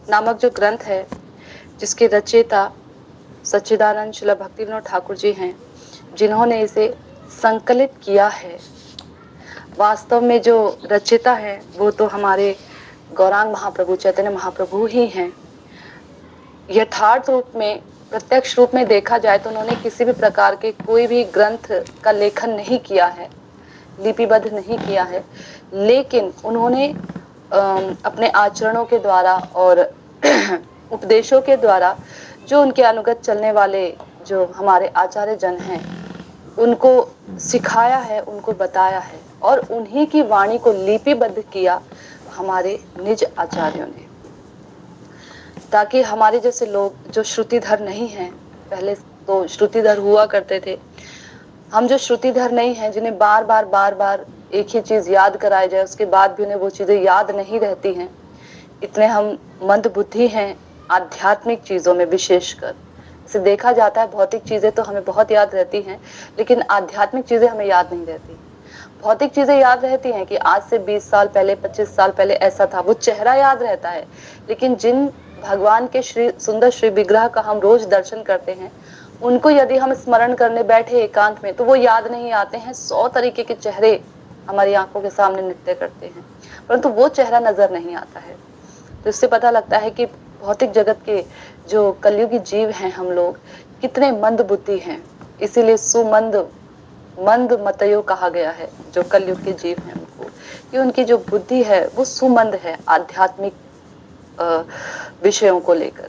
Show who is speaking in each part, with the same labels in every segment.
Speaker 1: नामक जो ग्रंथ है, जिसके रचयिता सच्चिदानंद श्रील भक्तिविनोद ठाकुर जी हैं, जिन्होंने इसे संकलित किया है। वास्तव में जो रचयिता है वो तो हमारे गौरांग महाप्रभु चैतन्य महाप्रभु ही हैं। यथार्थ रूप में, प्रत्यक्ष रूप में देखा जाए तो उन्होंने किसी भी प्रकार के कोई भी ग्रंथ का लेखन नहीं किया है, लिपिबद्ध नहीं किया है, लेकिन उन्होंने अपने आचरणों के द्वारा और उपदेशों के द्वारा जो उनके अनुगत चलने वाले जो हमारे आचार्य जन हैं उनको सिखाया है, उनको बताया है और उन्हीं की वाणी को लिपिबद्ध किया हमारे निज आचार्यों ने, ताकि हमारे जैसे लोग जो श्रुतिधर नहीं हैं, पहले तो श्रुतिधर हुआ करते थे, हम जो श्रुतिधर नहीं हैं, जिन्हें बार बार एक ही चीज याद कराई जाए उसके बाद भी उन्हें वो चीजें याद नहीं रहती हैं, इतने हम मंद बुद्धि हैं आध्यात्मिक चीजों में। विशेषकर इसे देखा जाता है, भौतिक चीजें तो हमें बहुत याद रहती हैं, लेकिन आध्यात्मिक चीजें हमें याद नहीं रहती। भौतिक चीजें याद रहती हैं कि आज से 20 साल पहले, 25 साल पहले ऐसा था, वो चेहरा याद रहता है, लेकिन जिन भगवान के सुंदर श्री विग्रह का हम रोज दर्शन करते हैं, उनको यदि हम स्मरण करने बैठे एकांत में तो वो याद नहीं आते हैं। 100 तरीके के चेहरे हमारी आंखों के सामने नृत्य करते हैं, परंतु वो चेहरा नजर नहीं आता है। तो इससे पता लगता है कि भौतिक जगत के जो कलयुगी जीव हैं हम लोग, कितने मंद बुद्धि हैं। इसीलिए मंद मतयो कहा गया है जो कलयुग के जीव हैं उनको, कि उनकी जो बुद्धि है वो सुमंद है आध्यात्मिक विषयों को लेकर।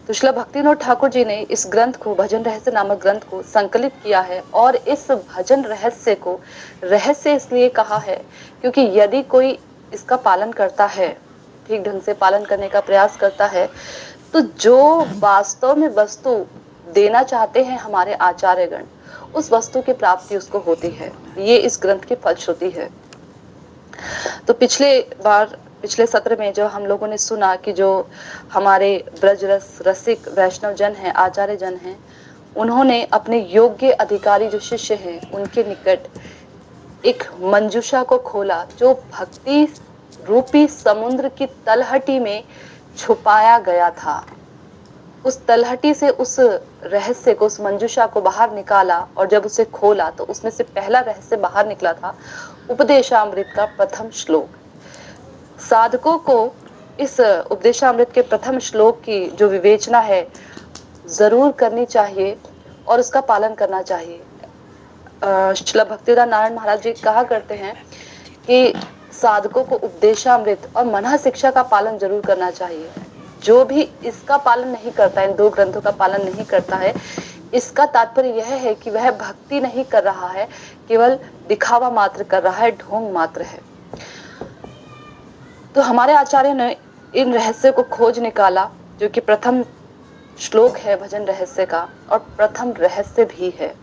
Speaker 1: तो श्रील भक्तिविनोद ठाकुर जी ने इस ग्रंथ को, भजन रहस्य नामक ग्रंथ को संकलित किया है। और इस भजन रहस्य को रहस्य इसलिए कहा है क्योंकि यदि कोई इसका पालन करता है, ठीक ढंग से पालन करने का प्रयास करता है, तो जो वास्तव में वस्तु देना चाहते हैं हमारे आचार्यगण, उस वस्तु की प्राप्ति उसको होती है। ये इस ग्रंथ की फलश्रुति है। तो पिछले सत्र में जो हम लोगों ने सुना कि जो हमारे ब्रजरस रसिक वैष्णव जन हैं, आचार्य जन हैं, उन्होंने अपने योग्य अधिकारी जो शिष्य हैं उनके निकट एक मंजूषा को खोला, जो भक्ति रूपी समुद्र की तलहटी में छुपाया गया था। उस तलहटी से उस रहस्य को, उस मंजूषा को बाहर निकाला, और जब उसे खोला तो उसमें से पहला रहस्य बाहर निकला था उपदेशामृत का प्रथम श्लोक। साधकों को इस उपदेशामृत के प्रथम श्लोक की जो विवेचना है जरूर करनी चाहिए और उसका पालन करना चाहिए। श्रील भक्तिवेदांत नारायण महाराज जी कहा करते हैं कि साधकों को उपदेशामृत और मनः शिक्षा का पालन जरूर करना चाहिए। जो भी इसका पालन नहीं करता है, इन दो ग्रंथों का पालन नहीं करता है, इसका तात्पर्य यह है कि वह भक्ति नहीं कर रहा है, केवल दिखावा मात्र कर रहा है, ढोंग मात्र है। तो हमारे आचार्य ने इन रहस्य को खोज निकाला, जो कि प्रथम श्लोक है भजन रहस्य का और प्रथम रहस्य भी है।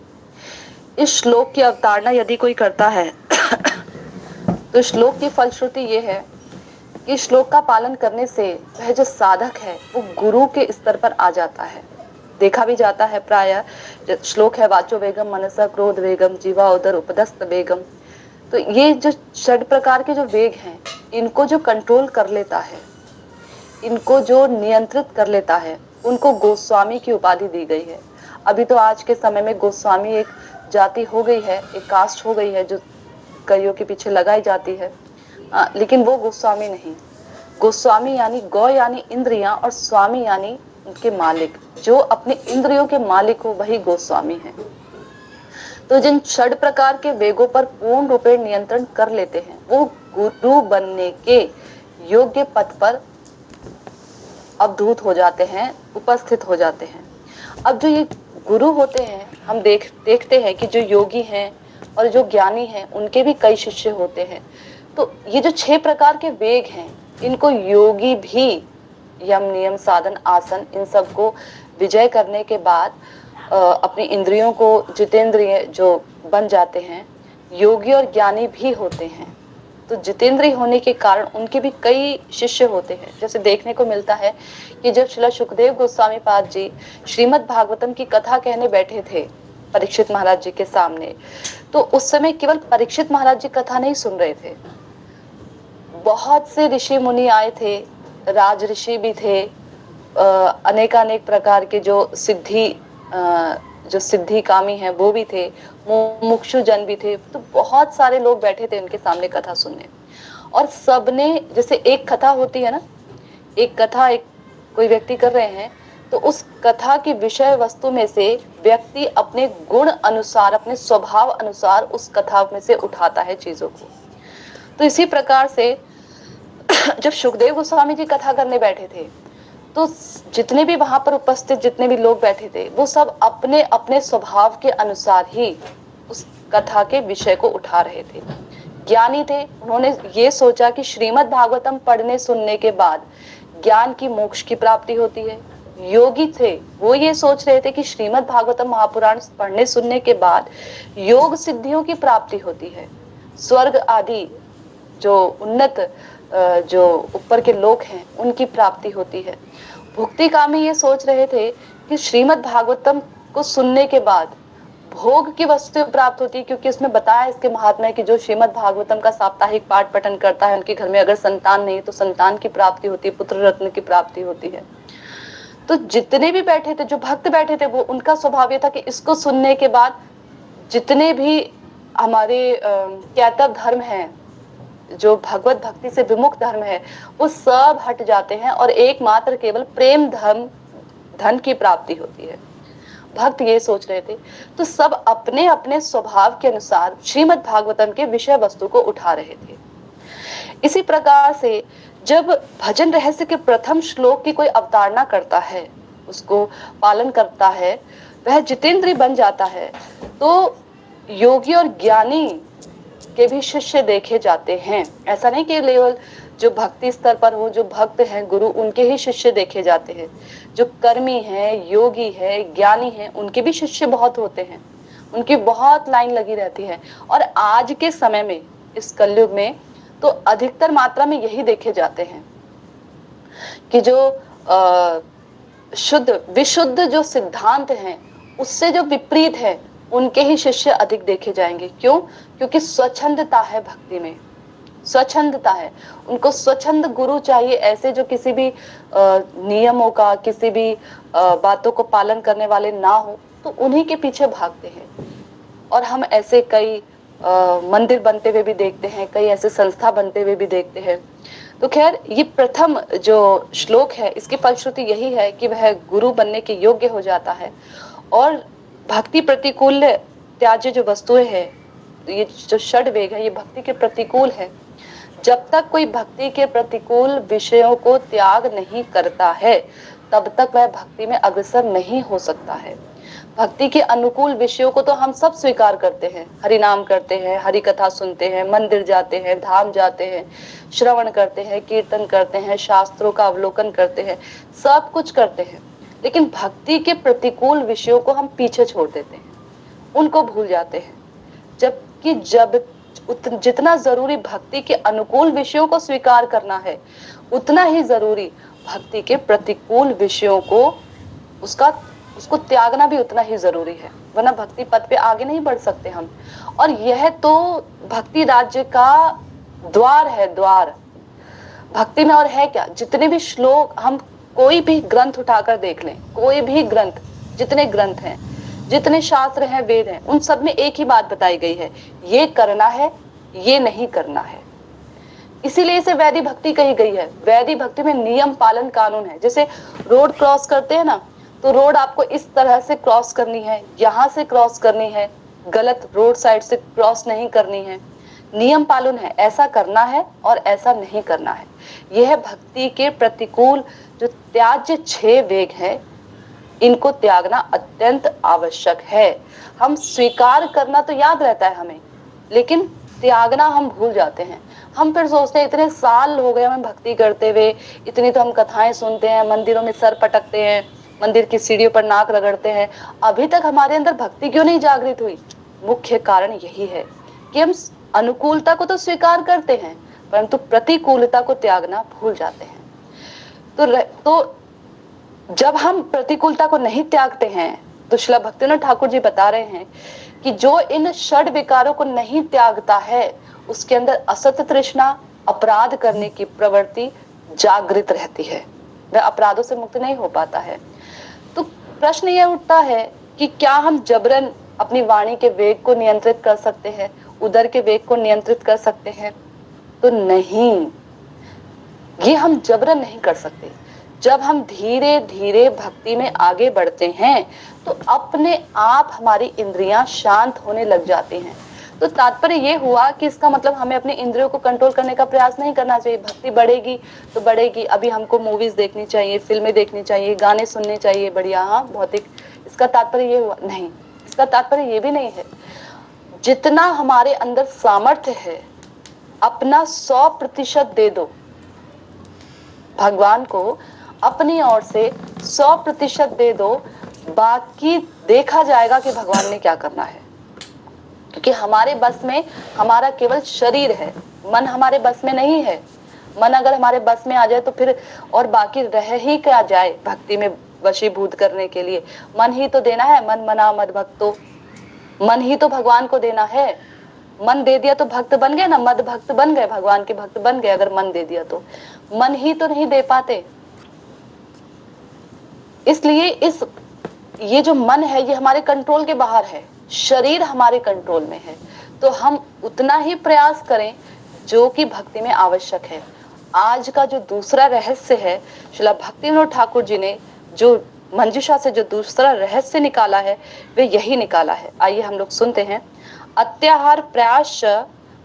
Speaker 1: इस श्लोक की अवतारणा यदि कोई करता है तो श्लोक की फलश्रुति ये है कि श्लोक का पालन करने से वह जो साधक है वो गुरु के स्तर पर आ जाता है। देखा भी जाता है प्राय, श्लोक है वाचो वेगम मनसा क्रोध वेगम जीवा उदर उपदस्त वेगम। तो ये जो 6 प्रकार के जो वेग हैं, इनको जो कंट्रोल कर लेता है, इनको जो नियंत्रित कर लेता है, उनको गोस्वामी की उपाधि दी गई है। अभी तो आज के समय में गोस्वामी एक जाति हो गई है, एक कास्ट हो गई है जो कईयों के पीछे लगाई जाती है, लेकिन वो गोस्वामी नहीं। गोस्वामी यानी गौ यानी इंद्रियां और स्वामी यानी उनके मालिक। जो अपने इंद्रियों के मालिक हो वही गोस्वामी है। तो जिन 6 प्रकार के वेगों पर पूर्ण रूपे नियंत्रण कर लेते हैं, वो गुरु बनने के योग्य पद पर अवधूत हो जाते हैं, उपस्थित हो जाते हैं। अब जो ये गुरु होते हैं, हम देखते हैं कि जो योगी हैं और जो ज्ञानी हैं, उनके भी कई शिष्य होते हैं। तो ये जो 6 प्रकार के वेग हैं, इनको योगी भी यम नियम साधन आसन इन सब को विजय करने के बाद अपनी इंद्रियों को जितेंद्रिय जो बन जाते हैं, योगी और ज्ञानी भी होते हैं। तो जितेंद्रिय होने के कारण उनके भी कई शिष्य होते हैं। जैसे देखने को मिलता है कि जब श्रील सुखदेव गोस्वामी पाद जी श्रीमद् भागवतम की कथा कहने बैठे थे परीक्षित महाराज जी के सामने, तो उस समय केवल परीक्षित महाराज जी कथा नहीं सुन रहे थे, बहुत से ऋषि मुनि आए थे, राजऋषि भी थे, अनेकानेक प्रकार के जो सिद्धि कामी है वो भी थे, मुमुक्षु जन भी थे। तो बहुत सारे लोग बैठे थे उनके सामने कथा सुनने, और सबने, जैसे एक कथा होती है ना, एक कथा एक कोई व्यक्ति कर रहे हैं, तो उस कथा की विषय वस्तु में से व्यक्ति अपने गुण अनुसार, अपने स्वभाव अनुसार उस कथा में से उठाता है चीजों को। तो इसी प्रकार से जब सुखदेव गोस्वामी जी कथा करने बैठे थे, तो जितने भी वहां पर उपस्थित जितने भी लोग बैठे थे, वो सब अपने अपने स्वभाव के अनुसार ही उस कथा के विषय को उठा रहे थे। ज्ञानी थे, उन्होंने ये सोचा कि श्रीमद् भागवतम पढ़ने सुनने के बाद ज्ञान की, मोक्ष की प्राप्ति होती है। योगी थे, वो ये सोच रहे थे कि श्रीमद् भागवतम महापुराण पढ़ने सुनने के बाद योग सिद्धियों की प्राप्ति होती है, स्वर्ग आदि जो उन्नत जो ऊपर के लोग हैं उनकी प्राप्ति होती है। भुक्ति कामी ये सोच रहे थे कि श्रीमद् भागवतम को सुनने के बाद भोग की वस्तु प्राप्त होती है, क्योंकि इसमें बताया इसके महात्मा कि जो श्रीमद् भागवतम का साप्ताहिक पाठ पठन करता है, उनके घर में अगर संतान नहीं तो संतान की प्राप्ति होती है, पुत्र रत्न की प्राप्ति होती है। तो जितने भी बैठे थे, जो भक्त बैठे थे, वो उनका स्वभाव ये था कि इसको सुनने के बाद जितने भी हमारे कैतव धर्म है, जो भगवत भक्ति से विमुख धर्म है, वो सब हट जाते हैं और एकमात्र केवल प्रेम धर्म, धन की प्राप्ति होती है। भक्त ये सोच रहे थे। तो सब अपने अपने स्वभाव के अनुसार श्रीमद् भागवतम के विषय वस्तु को उठा रहे थे। इसी प्रकार से जब भजन रहस्य के प्रथम श्लोक की कोई अवतारणा करता है, उसको पालन करता है, वह जितेंद्रिय बन जाता है। तो योगी और ज्ञानी के भी शिष्य देखे जाते हैं। ऐसा नहीं कि केवल जो भक्ति स्तर पर हो, जो भक्त हैं गुरु, उनके ही शिष्य देखे जाते हैं। जो कर्मी है, योगी है, ज्ञानी है, उनके भी शिष्य बहुत होते हैं, उनकी बहुत लाइन लगी रहती है। और आज के समय में, इस कलयुग में, तो अधिकतर मात्रा में यही देखे जाते हैं कि जो शुद्ध विशुद्ध जो सिद्धांत हैं उससे जो विपरीत है, उनके ही शिष्य अधिक देखे जाएंगे। क्यों? क्योंकि स्वच्छंदता है भक्ति में, स्वच्छंदता है। उनको स्वच्छंद गुरु चाहिए, ऐसे जो किसी भी नियमों का, किसी भी बातों को पालन करने वाले ना हो, तो उन्हीं के पीछे भागते हैं। और हम ऐसे कई मंदिर बनते हुए भी देखते हैं, कई ऐसे संस्था बनते हुए भी देखते हैं। तो खैर, ये प्रथम जो श्लोक है, इसकी फलश्रुति यही है कि वह गुरु बनने के योग्य हो जाता है। और भक्ति प्रतिकूल त्याज्य जो वस्तुएं हैं, ये जो षड वेग है, ये भक्ति के प्रतिकूल है। जब तक कोई भक्ति के प्रतिकूल विषयों को त्याग नहीं करता है, तब तक वह भक्ति में अग्रसर नहीं हो सकता है। भक्ति के अनुकूल विषयों को तो हम सब स्वीकार करते हैं, हरि नाम करते हैं, हरि कथा सुनते हैं, मंदिर जाते हैं, धाम जाते हैं, श्रवण करते हैं, कीर्तन करते हैं, शास्त्रों का अवलोकन करते हैं, सब कुछ करते हैं। लेकिन भक्ति के प्रतिकूल विषयों को हम पीछे छोड़ देते हैं, उनको भूल जाते हैं। जबकि जितना जरूरी भक्ति के अनुकूल विषयों को स्वीकार करना है, उतना ही जरूरी भक्ति के प्रतिकूल विषयों को उसको त्यागना भी उतना ही जरूरी है, वरना भक्ति पद पे आगे नहीं बढ़ सकते हम। और यह तो भक्ति राज्य का द्वार है, द्वार भक्ति में। और है क्या, जितने भी श्लोक, हम कोई भी ग्रंथ उठाकर देख लें, कोई भी ग्रंथ, जितने ग्रंथ हैं, जितने शास्त्र हैं, वेद हैं, उन सब में एक ही बात बताई गई है, ये करना है, ये नहीं करना है। इसीलिए इसे वैदिक भक्ति कही गई है। वैदिक भक्ति में नियम पालन कानून है। जैसे रोड क्रॉस करते हैं ना, तो रोड आपको इस तरह से क्रॉस करनी है, यहाँ से क्रॉस करनी है, गलत रोड साइड से क्रॉस नहीं करनी है। नियम पालन है, ऐसा करना है और ऐसा नहीं करना है। यह भक्ति के प्रतिकूल जो त्याज्य 6 वेग है, इनको त्यागना अत्यंत आवश्यक है। हम स्वीकार करना तो याद रहता है हमें, लेकिन त्यागना हम भूल जाते हैं। हम फिर सोचते हैं इतने साल हो गए हमें भक्ति करते हुए, इतनी तो हम कथाएं सुनते हैं, मंदिरों में सर पटकते हैं, मंदिर की सीढ़ियों पर नाक रगड़ते हैं, अभी तक हमारे अंदर भक्ति क्यों नहीं जागृत हुई? मुख्य कारण यही है कि हम अनुकूलता को तो स्वीकार करते हैं, परंतु प्रतिकूलता को त्यागना भूल जाते हैं। तो जब हम प्रतिकूलता को नहीं त्यागते हैं, तो श्रील भक्तिनाथ ठाकुर जी बता रहे हैं कि जो इन षड विकारों को नहीं त्यागता है, उसके अंदर असत तृष्णा, अपराध करने की प्रवृत्ति, जागृत रहती है, वह अपराधों से मुक्त नहीं हो पाता है। तो प्रश्न यह उठता है कि क्या हम जबरन अपनी वाणी के वेग को नियंत्रित कर सकते हैं, उदर के वेग को नियंत्रित कर सकते हैं? तो नहीं, ये हम जबरन नहीं कर सकते। जब हम धीरे धीरे भक्ति में आगे बढ़ते हैं तो अपने आप हमारी इंद्रियां शांत होने लग जाती हैं। तो तात्पर्य ये हुआ कि इसका मतलब हमें अपने इंद्रियों को कंट्रोल करने का प्रयास नहीं करना चाहिए। भक्ति बढ़ेगी तो बढ़ेगी, अभी हमको मूवीज देखनी चाहिए, फिल्में देखनी चाहिए, गाने सुनने चाहिए, बढ़िया, हाँ भौतिक, इसका तात्पर्य ये हुआ नहीं। इसका तात्पर्य ये भी नहीं है, जितना हमारे अंदर सामर्थ्य है अपना 100% दे दो भगवान को, अपनी ओर से 100% दे दो, बाकी देखा जाएगा कि भगवान ने क्या करना है। क्योंकि हमारे बस में हमारा केवल शरीर है, मन हमारे बस में नहीं है। मन अगर हमारे बस में आ जाए तो फिर और बाकी रह ही क्या जाए भक्ति में वशीभूत करने के लिए? मन ही तो देना है, मन मना मद भक्तो, मन ही तो भगवान को देना है। मन दे दिया तो भक्त बन गए ना, मद भक्त बन गए, भगवान के भक्त बन गए अगर मन दे दिया तो। मन ही तो नहीं दे पाते। इसलिए ये जो मन है ये हमारे कंट्रोल के बाहर है, शरीर हमारे कंट्रोल में है। तो हम उतना ही प्रयास करें जो कि भक्ति में आवश्यक है। आज का जो दूसरा रहस्य है, श्रील भक्तिविनोद ठाकुर जी ने जो मंजूषा से जो दूसरा रहस्य निकाला है वे यही निकाला है। आइए हम लोग सुनते हैं। अत्याहार प्रयास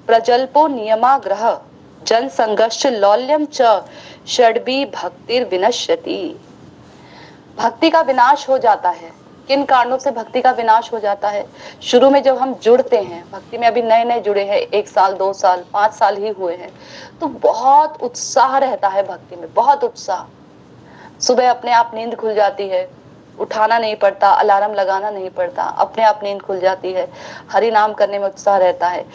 Speaker 1: प्रजल्पो नियमाग्रह जन संघर्ष लौल्यम च षड्भी भक्तिर विनश्यति। भक्ति का विनाश हो जाता है। किन कारणों से भक्ति का विनाश हो जाता है? शुरू में जब हम जुड़ते हैं भक्ति में, अभी नए नए जुड़े हैं, 1 साल 2 साल 5 साल ही हुए हैं, तो बहुत उत्साह रहता है भक्ति में, बहुत उत्साह। सुबह अपने आप नींद खुल जाती है, उठाना नहीं पड़ता, अलार्म लगाना नहीं पड़ता, अपने आप नींद खुल जाती है। हरि नाम करने में उत्साह रहता है।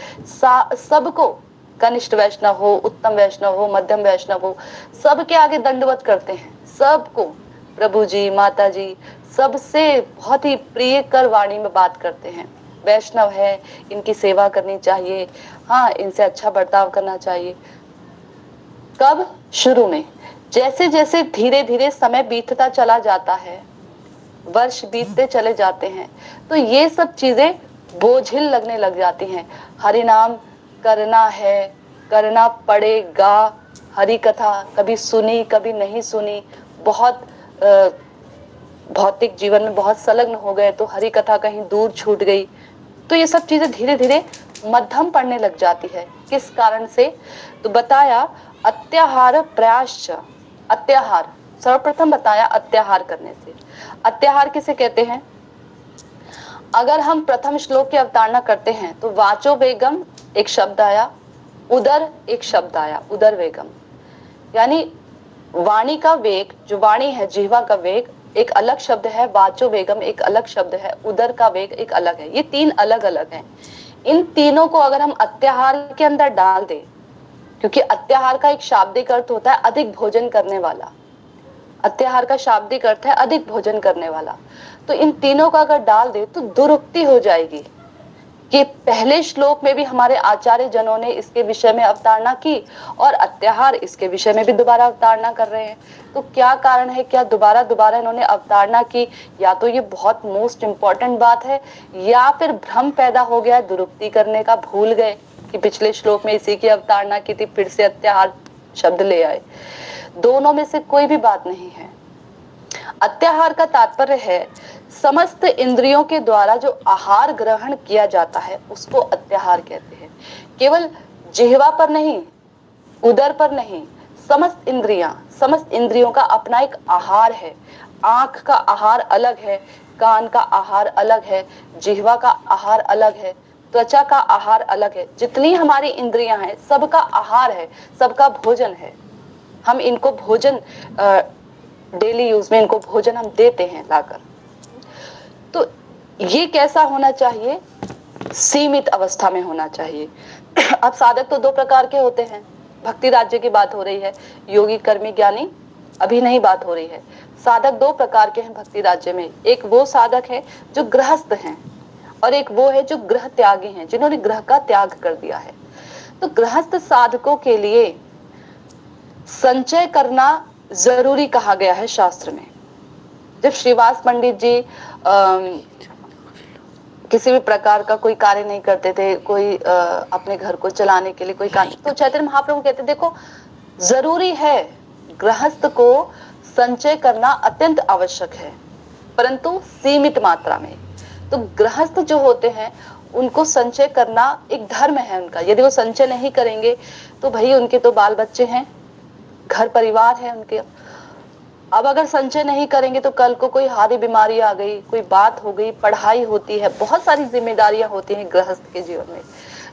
Speaker 1: सबको, कनिष्ठ वैष्णव हो, उत्तम वैष्णव हो, मध्यम वैष्णव हो, सबके आगे दंडवत करते हैं। सबको प्रभु जी, माता जी, सबसे बहुत ही प्रिय कर वाणी में बात करते हैं। वैष्णव है, इनकी सेवा करनी चाहिए, हाँ इनसे अच्छा बर्ताव करना चाहिए। कब? शुरू में। जैसे जैसे धीरे धीरे समय बीतता चला जाता है, वर्ष बीतते चले जाते हैं, तो ये सब चीजें बोझिल लगने लग जाती हैं। हरि नाम करना है, करना पड़ेगा। हरि कथा कभी सुनी कभी नहीं सुनी, बहुत भौतिक जीवन में बहुत संलग्न हो गए तो हरि कथा कहीं दूर छूट गई, तो ये सब चीजें धीरे धीरे मध्यम पड़ने लग जाती है। किस कारण से? तो बताया अत्याहार प्रयास। अत्याहार सर्वप्रथम बताया, अत्याहार करने से। अत्याहार किसे कहते हैं? अगर हम प्रथम श्लोक की अवतारणा करते हैं तो वाचो वेगम एक शब्द आया, उदर एक शब्द आया, उदर वेगम, यानी वाणी का वेग, जो वाणी है जिह्वा का वेग एक अलग शब्द है, वाचो वेगम एक अलग शब्द है, उदर का वेग एक अलग है। ये 3 अलग अलग हैं। इन तीनों को अगर हम अत्याहार के अंदर डाल दें, क्योंकि अत्याहार का एक शाब्दिक अर्थ होता है अधिक भोजन करने वाला, अत्याहार का शाब्दिक अर्थ है अधिक भोजन करने वाला, तो इन तीनों का अगर डाल दे तो दुरुक्ति हो जाएगी कि पहले श्लोक में भी हमारे आचार्य जनों ने इसके विषय में अवतारणा की और अत्याहार इसके विषय में भी दोबारा अवतारणा कर रहे हैं। तो क्या कारण है, क्या दोबारा दोबारा इन्होंने अवतारणा की? या तो ये बहुत मोस्ट इंपॉर्टेंट बात है, या फिर भ्रम पैदा हो गया दुरुक्ति करने का, भूल गए कि पिछले श्लोक में इसी की अवतारणा की थी, फिर से अत्याहार शब्द ले आए। दोनों में से कोई भी बात नहीं है। अत्याहार का तात्पर्य है समस्त इंद्रियों के द्वारा जो आहार ग्रहण किया जाता है उसको अत्याहार कहते हैं। केवल जिह्वा पर नहीं, उदर पर नहीं, समस्त इंद्रियों का अपना एक आहार है। आंख का आहार अलग है, कान का आहार अलग है, जिह्वा का आहार अलग है, त्वचा का आहार अलग है। जितनी हमारी इंद्रियां हैं सबका आहार है, सबका भोजन है। हम इनको भोजन डेली यूज में इनको भोजन हम देते हैं लाकर। तो ये कैसा होना चाहिए? सीमित अवस्था में होना चाहिए। अब साधक तो 2 प्रकार के होते हैं। भक्ति राज्य की बात हो रही है, योगी कर्मी ज्ञानी अभी नहीं बात हो रही है। साधक 2 प्रकार के हैं भक्ति राज्य में। एक वो साधक है जो गृहस्थ हैं और एक वो है जो गृह त्यागी हैं, जिन्होंने गृह का त्याग कर दिया है। तो गृहस्थ साधकों के लिए संचय करना जरूरी कहा गया है शास्त्र में। जब श्रीवास पंडित जी किसी भी प्रकार का कोई कार्य नहीं करते थे, कोई अपने घर को चलाने के लिए कोई कार्य, तो चैतन्य महाप्रभु कहते देखो जरूरी है, गृहस्थ को संचय करना अत्यंत आवश्यक है, परंतु सीमित मात्रा में। तो गृहस्थ जो होते हैं उनको संचय करना एक धर्म है उनका। यदि वो संचय नहीं करेंगे तो भाई उनके तो बाल बच्चे हैं, घर परिवार है उनके। अब अगर संचय नहीं करेंगे तो कल को कोई हारी बीमारी आ गई, कोई बात हो गई, पढ़ाई होती है, बहुत सारी जिम्मेदारियां होती हैं गृहस्थ के जीवन में,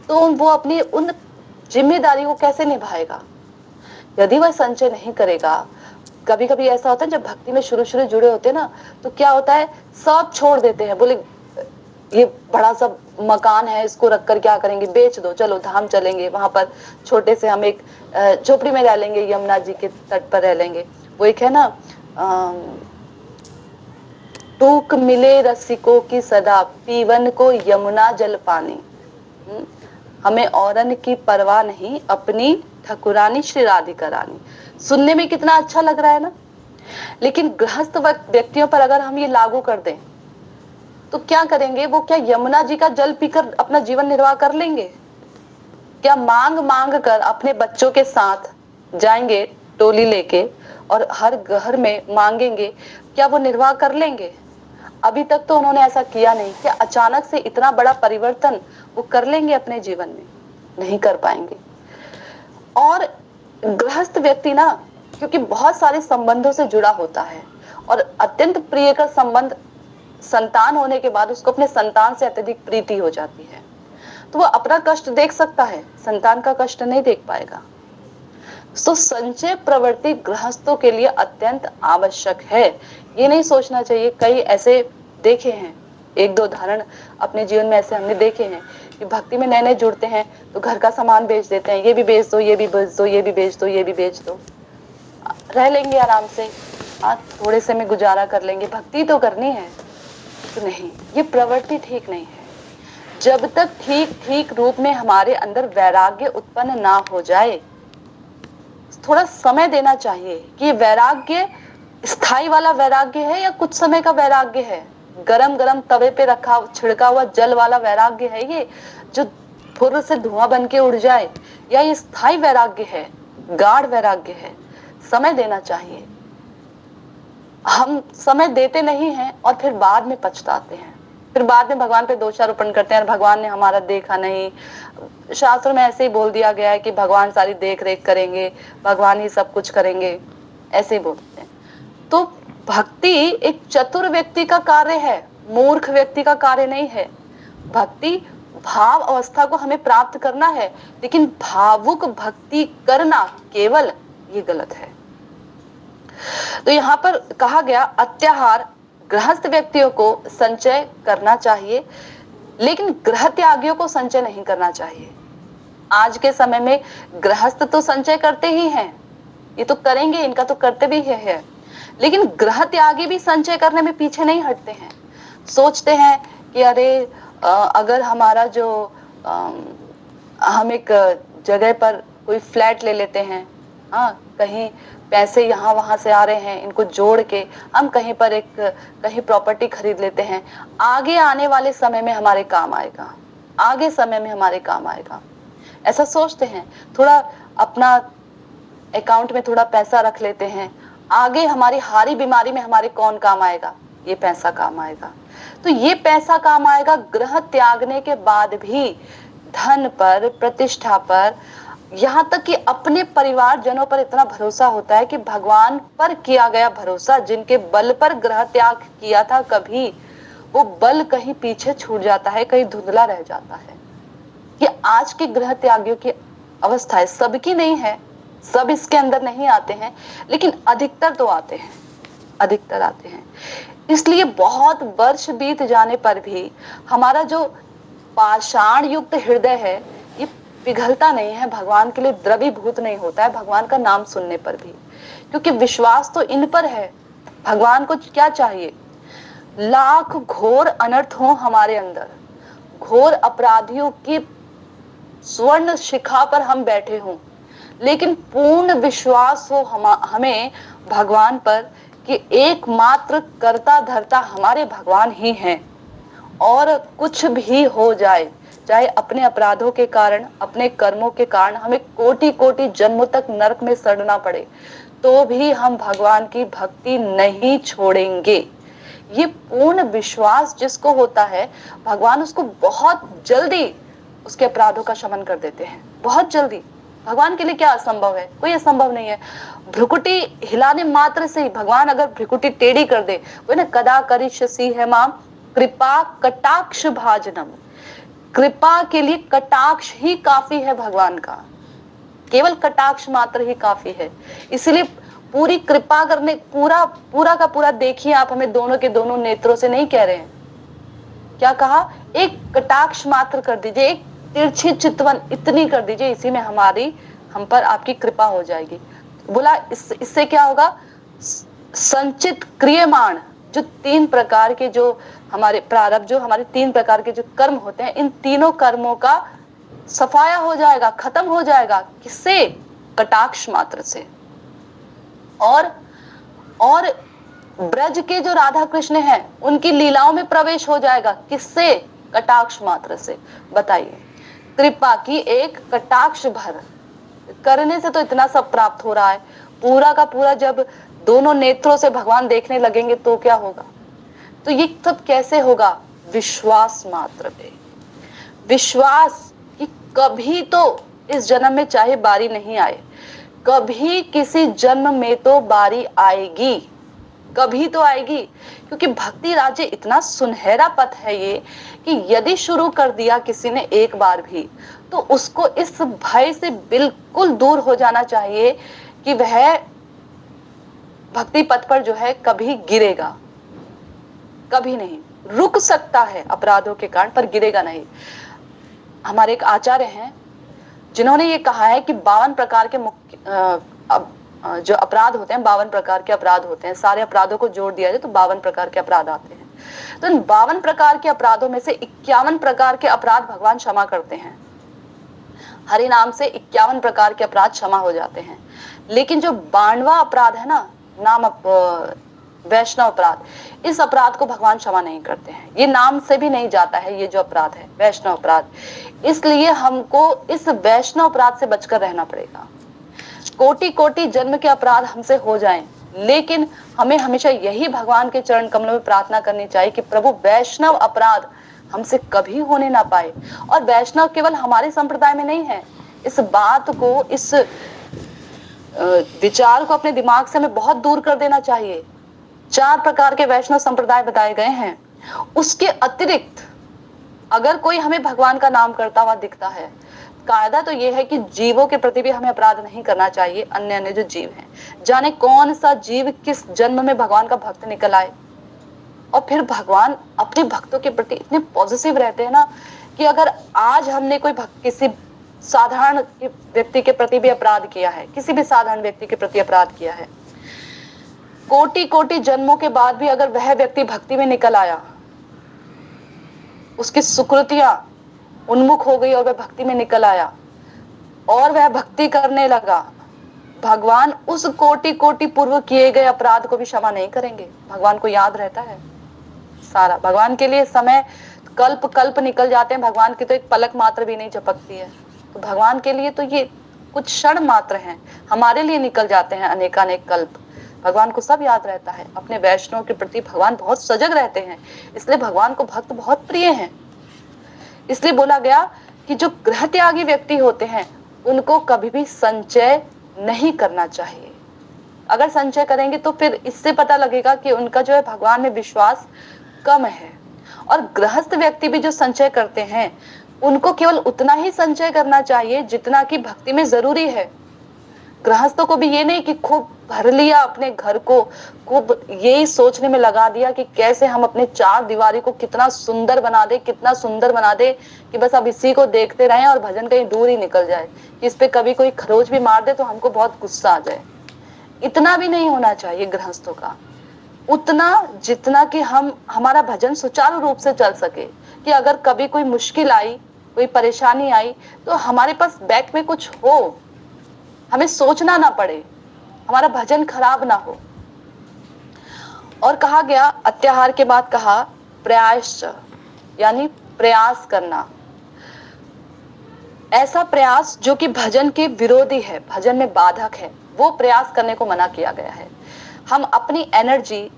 Speaker 1: तो वो अपनी उन जिम्मेदारियों को कैसे निभाएगा यदि वह संचय नहीं करेगा। कभी कभी ऐसा होता है जब भक्ति में शुरू शुरू जुड़े होते हैं ना, तो क्या होता है सब छोड़ देते हैं, बोले ये बड़ा सा मकान है, इसको रखकर क्या करेंगे, बेच दो, चलो धाम चलेंगे, वहां पर छोटे से हम एक झोपड़ी में रह लेंगे, यमुना जी के तट पर रह लेंगे। वो एक है ना, टूक मिले रसिकों की सदा, पीवन को यमुना जल पानी। हमें औरन की परवाह नहीं, अपनी ठकुरानी श्री राधिका रानी। सुनने में कितना अच्छा लग रहा है ना, लेकिन गृहस्थ व्यक्तियों पर अगर हम ये लागू कर दें तो क्या करेंगे वो? क्या यमुना जी का जल पीकर अपना जीवन निर्वाह कर लेंगे? क्या मांग मांग कर अपने बच्चों के साथ जाएंगे टोली लेके और हर घर में मांगेंगे? क्या वो निर्वाह कर लेंगे? अभी तक तो उन्होंने ऐसा किया नहीं। क्या अचानक से इतना बड़ा परिवर्तन वो कर लेंगे अपने जीवन में? नहीं कर पाएंगे। और गृहस्थ व्यक्ति ना, क्योंकि बहुत सारे संबंधों से जुड़ा होता है और अत्यंत प्रिय का संबंध संतान होने के बाद उसको अपने संतान से अत्यधिक प्रीति हो जाती है, तो वो अपना कष्ट देख सकता है, संतान का कष्ट नहीं देख पाएगा। तो संचय प्रवृत्ति गृहस्थों के लिए अत्यंत आवश्यक है। ये नहीं सोचना चाहिए, कई ऐसे देखे हैं, एक दो उदाहरण अपने जीवन में ऐसे हमने देखे हैं कि भक्ति में नए नए जुड़ते हैं तो घर का सामान बेच देते हैं, ये भी बेच दो, ये भी बेच दो, ये भी बेच दो, ये भी बेच दो, रह लेंगे आराम से, थोड़े से में गुजारा कर लेंगे, भक्ति तो करनी है। तो नहीं, ये प्रवृत्ति ठीक नहीं है। जब तक ठीक ठीक रूप में हमारे अंदर वैराग्य उत्पन्न ना हो जाए, थोड़ा समय देना चाहिए कि वैराग्य स्थायी वाला वैराग्य है या कुछ समय का वैराग्य है। गरम गरम तवे पे रखा छिड़का हुआ जल वाला वैराग्य है ये, जो फुर्र से धुआं बन के उड़ जाए, या ये स्थायी वैराग्य है, गाढ़ वैराग्य है? समय देना चाहिए। हम समय देते नहीं हैं और फिर बाद में पछताते हैं, फिर बाद में भगवान पे दोषारोपण करते हैं, भगवान ने हमारा देखा नहीं। शास्त्रों में ऐसे ही बोल दिया गया है कि भगवान सारी देख रेख करेंगे, भगवान ही सब कुछ करेंगे, ऐसे ही बोलते हैं। तो भक्ति एक चतुर व्यक्ति का कार्य है, मूर्ख व्यक्ति का कार्य नहीं है। भक्ति भाव अवस्था को हमें प्राप्त करना है, लेकिन भावुक भक्ति करना केवल ये गलत है। तो यहाँ पर कहा गया अत्याहार, गृहस्थ व्यक्तियों को संचय करना चाहिए, लेकिन गृह त्यागियों को संचय नहीं करना चाहिए। आज के समय में गृहस्थ तो संचय करते ही हैं, ये तो करेंगे, इनका तो कर्तव्य ही है, लेकिन गृह त्यागी भी संचय करने में पीछे नहीं हटते हैं। सोचते हैं कि अरे अगर हमारा जो हम एक जगह पर कोई फ्लैट ले लेते हैं, हाँ, कहीं पैसे यहाँ वहां से आ रहे हैं, इनको जोड़ के हम कहीं पर कहीं प्रॉपर्टी खरीद लेते हैं, आगे आने वाले समय में हमारे काम आएगा, आगे समय में हमारे काम आएगा, ऐसा सोचते हैं। थोड़ा अपना अकाउंट में थोड़ा पैसा रख लेते हैं, आगे हमारी हारी बीमारी में हमारे कौन काम आएगा? ये पैसा काम आएगा। तो ये पैसा काम आएगा। गृह त्यागने के बाद भी धन पर, प्रतिष्ठा पर, यहाँ तक कि अपने परिवारजनों पर इतना भरोसा होता है कि भगवान पर किया गया भरोसा, जिनके बल पर गृह त्याग किया था, कभी वो बल कहीं पीछे छूट जाता है, कहीं धुंधला रह जाता है। ये आज के गृह त्यागियों की अवस्था है, सबकी नहीं है, सब इसके अंदर नहीं आते हैं, लेकिन अधिकतर तो आते हैं, अधिकतर आते हैं। इसलिए बहुत वर्ष बीत जाने पर भी हमारा जो पाषाण युक्त हृदय है ये पिघलता नहीं है, भगवान के लिए द्रवीभूत नहीं होता है भगवान का नाम सुनने पर भी, क्योंकि विश्वास तो इन पर है। भगवान को क्या चाहिए? लाख घोर अनर्थ हो हमारे अंदर, घोर अपराधियों की स्वर्ण शिखा पर हम बैठे हों, लेकिन पूर्ण विश्वास हो हमें भगवान पर कि एकमात्र कर्ता धर्ता हमारे भगवान ही हैं, और कुछ भी हो जाए, चाहे अपने अपराधों के कारण, अपने कर्मों के कारण हमें कोटि कोटि जन्मों तक नरक में सड़ना पड़े, तो भी हम भगवान की भक्ति नहीं छोड़ेंगे। ये पूर्ण विश्वास जिसको होता है, भगवान उसको बहुत जल्दी उसके अपराधों का शमन कर देते हैं, बहुत जल्दी। भगवान के लिए क्या असंभव है? कोई असंभव नहीं है। भ्रुकुटी हिलाने मात्र से ही भगवान अगर भ्रुकुटी टेढ़ी कर दे, वो ना कदा करिष्यसि है माम कृपा कटाक्ष भाजनम, कृपा के लिए कटाक्ष ही काफी है भगवान का, केवल कटाक्ष मात्र ही काफी है। इसलिए पूरी कृपा करने, पूरा पूरा का पूरा देखिए आप, हमें दोनों के दोनों नेत्रों से नहीं कह रहे हैं, क्या कहा, एक कटाक्ष मात्र कर दीजिए, एक तिरछी चितवन इतनी कर दीजिए, इसी में हम पर आपकी कृपा हो जाएगी। बोला इससे क्या होगा, संचित क्रियमाण जो 3 प्रकार के जो हमारे प्रारब्ध, जो हमारे 3 प्रकार के जो कर्म होते हैं, इन तीनों कर्मों का सफाया हो जाएगा, खत्म हो जाएगा। किससे? कटाक्ष मात्र से। और ब्रज के जो राधा कृष्ण हैं, उनकी लीलाओं में प्रवेश हो जाएगा। किससे? कटाक्ष मात्र से। बताइए, कृपा की एक कटाक्ष भर करने से तो इतना सब प्राप्त हो रहा है। पूरा का पूरा जब दोनों नेत्रों से भगवान देखने लगेंगे तो क्या होगा? तो ये सब कैसे होगा? विश्वास मात्र पे। विश्वास कि कभी तो इस जन्म में चाहे बारी नहीं आए, कभी किसी जन्म में तो बारी आएगी, कभी तो आएगी। क्योंकि भक्ति राज्य इतना सुनहरा पथ है ये, कि यदि शुरू कर दिया किसी ने एक बार भी, तो उसको इस भय से बिल्कुल दूर हो जाना चाहिए कि वह भक्ति पथ पर जो है कभी गिरेगा, कभी नहीं। रुक सकता है अपराधों के कारण, पर गिरेगा नहीं। हमारे एक आचार्य हैं जिन्होंने ये कहा है कि 52 प्रकार के मुख्य जो अपराध होते हैं, 52 प्रकार के अपराध होते हैं। सारे अपराधों को जोड़ दिया जाए तो 52 प्रकार के अपराध आते हैं। तो इन 52 प्रकार के अपराधों में से 51 प्रकार के अपराध भगवान क्षमा करते हैं। हरि नाम से 51 प्रकार के अपराध क्षमा हो जाते हैं। लेकिन जो 92वां अपराध है ना, नाम वैष्णव अपराध, इस अपराध को भगवान क्षमा नहीं करते हैं। ये नाम से भी नहीं जाता है, ये जो अपराध है वैष्णव अपराध। इसलिए हमको इस वैष्णव अपराध से बचकर रहना पड़ेगा। कोटि कोटि जन्म के अपराध हमसे हो जाएं, लेकिन हमें हमेशा यही भगवान के चरण कमलों में प्रार्थना करनी चाहिए कि प्रभु वैष्णव अपराध हमसे कभी होने ना पाए। और वैष्णव केवल हमारे संप्रदाय में नहीं है। इस बात को, इस विचार को अपने दिमाग से हमें बहुत दूर कर देना चाहिए। 4 प्रकार के वैष्णव संप्रदाय बताए गए हैं। उसके अतिरिक्त अगर कोई हमें भगवान का नाम करता हुआ दिखता है, कायदा तो यह है कि जीवों के प्रति भी हमें अपराध नहीं करना चाहिए। अन्य जो जीव हैं, जाने कौन सा जीव किस जन्म में भगवान का भक्त निकल आए। और फिर भगवान अपने भक्तों के प्रति इतने पॉजिटिव रहते हैं ना, कि अगर आज हमने कोई किसी साधारण व्यक्ति के प्रति भी अपराध किया है, किसी भी साधारण व्यक्ति के प्रति अपराध किया है, कोटि कोटि जन्मों के बाद भी अगर वह व्यक्ति भक्ति में निकल आया, उसकी सुकृतियां उन्मुख हो गई और वह भक्ति में निकल आया और वह भक्ति करने लगा, भगवान उस कोटि कोटि पूर्व किए गए अपराध को भी क्षमा नहीं करेंगे। भगवान को याद रहता है सारा। भगवान के लिए समय कल्प कल्प निकल जाते हैं, भगवान की तो एक पलक मात्र भी नहीं झपकती है। तो भगवान के लिए तो ये कुछ क्षण मात्र हैं, हमारे लिए निकल जाते हैं अनेकानेक कल्प। भगवान को सब याद रहता है। अपने वैष्णव के प्रति भगवान बहुत सजग रहते हैं, इसलिए भगवान को भक्त बहुत प्रिय हैं। इसलिए बोला गया कि जो गृह त्यागी व्यक्ति होते हैं उनको कभी भी संचय नहीं करना चाहिए। अगर संचय करेंगे तो फिर इससे पता लगेगा कि उनका जो है भगवान में विश्वास कम है। और गृहस्थ व्यक्ति भी जो संचय करते हैं उनको केवल उतना ही संचय करना चाहिए जितना कि भक्ति में जरूरी है। गृहस्थों को भी ये नहीं कि खूब भर लिया अपने घर को, खूब यही सोचने में लगा दिया कि कैसे हम अपने 4 दीवारी को कितना सुंदर बना दे, कितना सुंदर बना दे कि बस अब इसी को देखते रहें और भजन कहीं दूर ही निकल जाए, कि इस पे कभी कोई खरोच भी मार दे तो हमको बहुत गुस्सा आ जाए। इतना भी नहीं होना चाहिए गृहस्थों का, उतना जितना कि हमारा भजन सुचारू रूप से चल सके, कि अगर कभी कोई मुश्किल आई, कोई परेशानी आई तो हमारे पास बैक में कुछ हो, हमें सोचना ना पड़े, हमारा भजन खराब ना हो। और कहा गया अत्याहार के बाद कहा प्रयाश्च, यानी प्रयास करना, ऐसा प्रयास जो कि भजन के विरोधी है, भजन में बाधक है, वो प्रयास करने को मना किया गया है। हम अपनी एनर्जी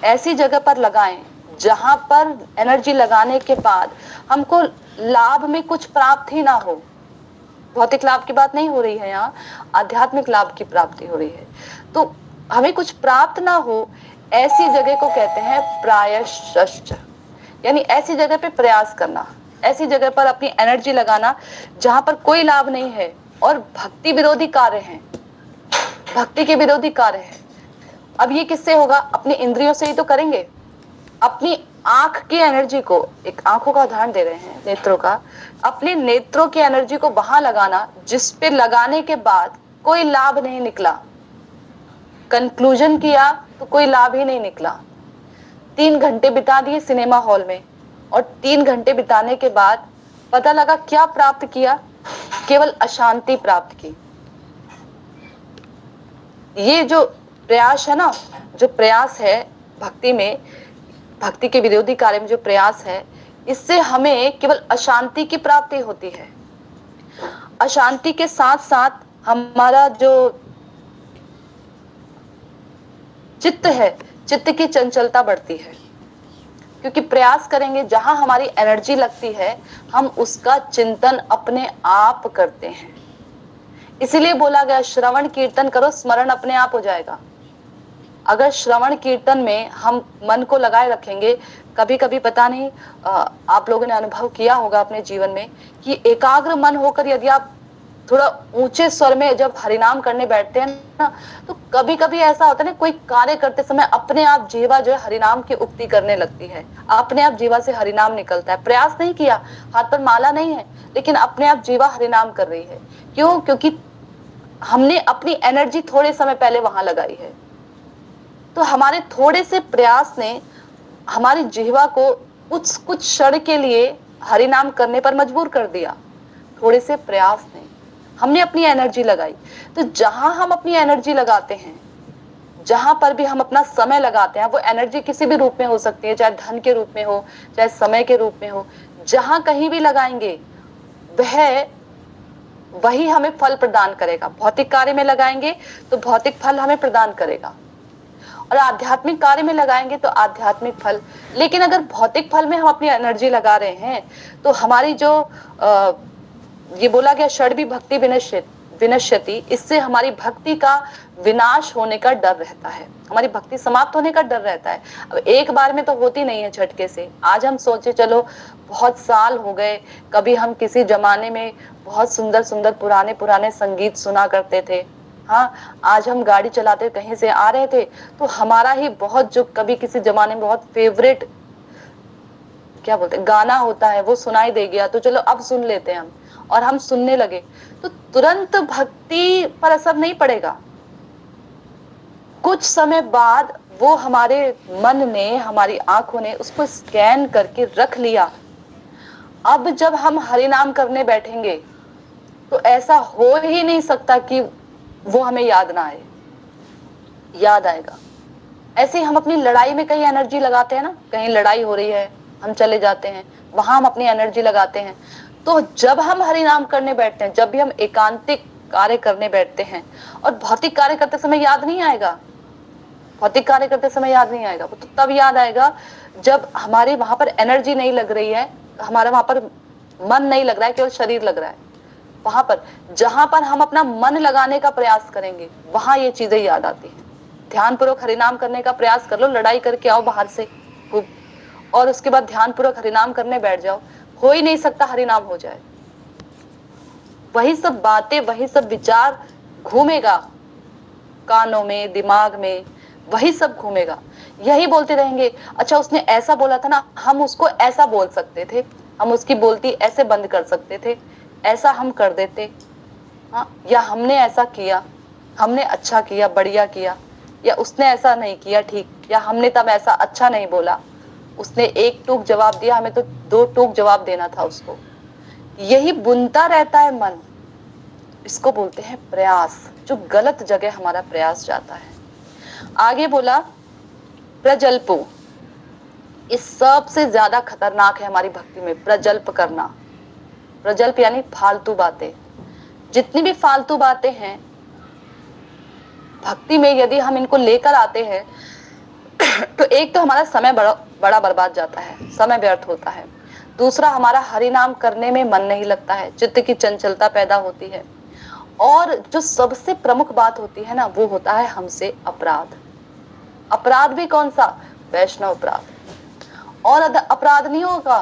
Speaker 1: ऐसी जगह पर लगाएं जहां पर एनर्जी लगाने के बाद हमको लाभ में कुछ प्राप्त ही ना हो। भौतिक लाभ की बात नहीं हो रही है, यहाँ आध्यात्मिक लाभ की प्राप्ति हो रही है। तो हमें कुछ प्राप्त ना हो, ऐसी जगह को कहते हैं प्रायश्च, यानी ऐसी जगह पे प्रयास करना, ऐसी जगह पर अपनी एनर्जी लगाना जहां पर कोई लाभ नहीं है और भक्ति विरोधी कार्य है, भक्ति के विरोधी कार्य है। अब ये किससे होगा? अपनी इंद्रियों से ही तो करेंगे। अपनी आंख की एनर्जी को, एक आंखों का उदाहरण दे रहे हैं, नेत्रों का, अपने नेत्रों की एनर्जी को वहां लगाना जिस पे लगाने के बाद कोई लाभ नहीं निकला, कंक्लूजन किया तो कोई लाभ ही नहीं निकला। 3 घंटे बिता दिए सिनेमा हॉल में और 3 घंटे बिताने के बाद पता लगा क्या प्राप्त किया? केवल अशांति प्राप्त की। ये जो प्रयास है ना, जो प्रयास है भक्ति में, भक्ति के विरोधी कार्य में जो प्रयास है, इससे हमें केवल अशांति की प्राप्ति होती है। अशांति के साथ साथ हमारा जो चित्त है, चित्त की चंचलता बढ़ती है, क्योंकि प्रयास करेंगे जहां हमारी एनर्जी लगती है हम उसका चिंतन अपने आप करते हैं। इसीलिए बोला गया श्रवण कीर्तन करो, स्मरण अपने आप हो जाएगा। अगर श्रवण कीर्तन में हम मन को लगाए रखेंगे, कभी कभी पता नहीं आप लोगों ने अनुभव किया होगा अपने जीवन में कि एकाग्र मन होकर यदि आप थोड़ा ऊंचे स्वर में जब हरिनाम करने बैठते हैं ना, तो कभी कभी ऐसा होता है ना, कोई कार्य करते समय अपने आप जीवा जो है हरिनाम की उक्ति करने लगती है, अपने आप जीवा से हरिनाम निकलता है। प्रयास नहीं किया, हाथ पर माला नहीं है, लेकिन अपने आप जीवा हरिनाम कर रही है। क्यों? क्योंकि हमने अपनी एनर्जी थोड़े समय पहले वहां लगाई है। तो हमारे थोड़े से प्रयास ने हमारी जिह्वा को कुछ क्षण के लिए हरिनाम करने पर मजबूर कर दिया। थोड़े से प्रयास ने हमने अपनी एनर्जी लगाई। तो जहां हम अपनी एनर्जी लगाते हैं, जहां पर भी हम अपना समय लगाते हैं, वो एनर्जी किसी भी रूप में हो सकती है, चाहे धन के रूप में हो, चाहे समय के रूप में हो, जहां कहीं भी लगाएंगे वही हमें फल प्रदान करेगा। भौतिक कार्य में लगाएंगे तो भौतिक फल हमें प्रदान करेगा, और आध्यात्मिक कार्य में लगाएंगे तो आध्यात्मिक फल। लेकिन अगर भौतिक फल में हम अपनी एनर्जी लगा रहे हैं तो हमारी जो ये बोला गया षड्भी भक्ति विनश्यति, इससे हमारी भक्ति का विनाश होने का डर रहता है, हमारी भक्ति समाप्त होने का डर रहता है। अब एक बार में तो होती नहीं है झटके से। आज हम सोचे चलो बहुत साल हो गए, कभी हम किसी जमाने में बहुत सुंदर सुंदर पुराने संगीत सुना करते थे। हाँ, आज हम गाड़ी चलाते कहीं से आ रहे थे तो हमारा ही बहुत जो कभी किसी जमाने में बहुत फेवरेट क्या बोलते गाना होता है वो सुनाई दे गया, तो चलो अब सुन लेते हैं हम, और हम सुनने लगे, तो तुरंत भक्ति पर असर नहीं पड़ेगा। कुछ समय बाद वो हमारे मन ने, हमारी आंखों ने उसको स्कैन करके रख लिया। अब जब हम हरिनाम करने बैठेंगे तो ऐसा हो ही नहीं सकता कि वो हमें याद ना आए, याद आएगा। ऐसे ही हम अपनी लड़ाई में कहीं एनर्जी लगाते हैं ना, कहीं लड़ाई हो रही है, हम चले जाते हैं, वहां हम अपनी एनर्जी लगाते हैं। तो जब हम हरिनाम करने बैठते हैं, जब भी हम एकांतिक कार्य करने बैठते हैं, और भौतिक कार्य करते समय याद नहीं आएगा, भौतिक कार्य करते समय याद नहीं आएगा, वो तो तब याद आएगा जब हमारे वहां पर एनर्जी नहीं लग रही है, हमारा वहां पर मन नहीं लग रहा है, केवल शरीर लग रहा है। वहां पर जहां पर हम अपना मन लगाने का प्रयास करेंगे वहां ये चीजें याद आती हैं। ध्यान पूर्वक हरिनाम करने का प्रयास कर लो, लड़ाई करके आओ बाहर से खूब, और उसके बाद ध्यान पूर्वक हरिनाम करने बैठ जाओ, हो ही नहीं सकता हरिनाम हो जाए। वही सब बातें, वही सब विचार घूमेगा कानों में, दिमाग में, वही सब घूमेगा। यही बोलते रहेंगे, अच्छा उसने ऐसा बोला था ना, हम उसको ऐसा बोल सकते थे, हम उसकी बोलती ऐसे बंद कर सकते थे, ऐसा हम कर देते, हाँ, या हमने ऐसा किया, हमने अच्छा किया, बढ़िया किया, या उसने ऐसा नहीं किया ठीक, या हमने तब ऐसा अच्छा नहीं बोला, उसने एक टूक जवाब दिया, हमें तो 2 टूक जवाब देना था उसको। यही बुनता रहता है मन, इसको बोलते हैं प्रयास। जो गलत जगह हमारा प्रयास जाता है। आगे बोला प्रजल्पो, इस सबसे ज्यादा खतरनाक है हमारी भक्ति में प्रजल्प करना। प्रजल्प यानी फालतू बातें। जितनी भी फालतू बातें हैं भक्ति में, यदि हम इनको लेकर आते हैं तो एक तो हमारा समय बड़ा बर्बाद जाता है, समय व्यर्थ होता है। दूसरा, हमारा हरि नाम करने में मन नहीं लगता है, चित्त की चंचलता पैदा होती है। और जो सबसे प्रमुख बात होती है ना, वो होता है हमसे अपराध। अपराध भी कौन सा? वैष्णव अपराध। और अपराध नहीं होगा,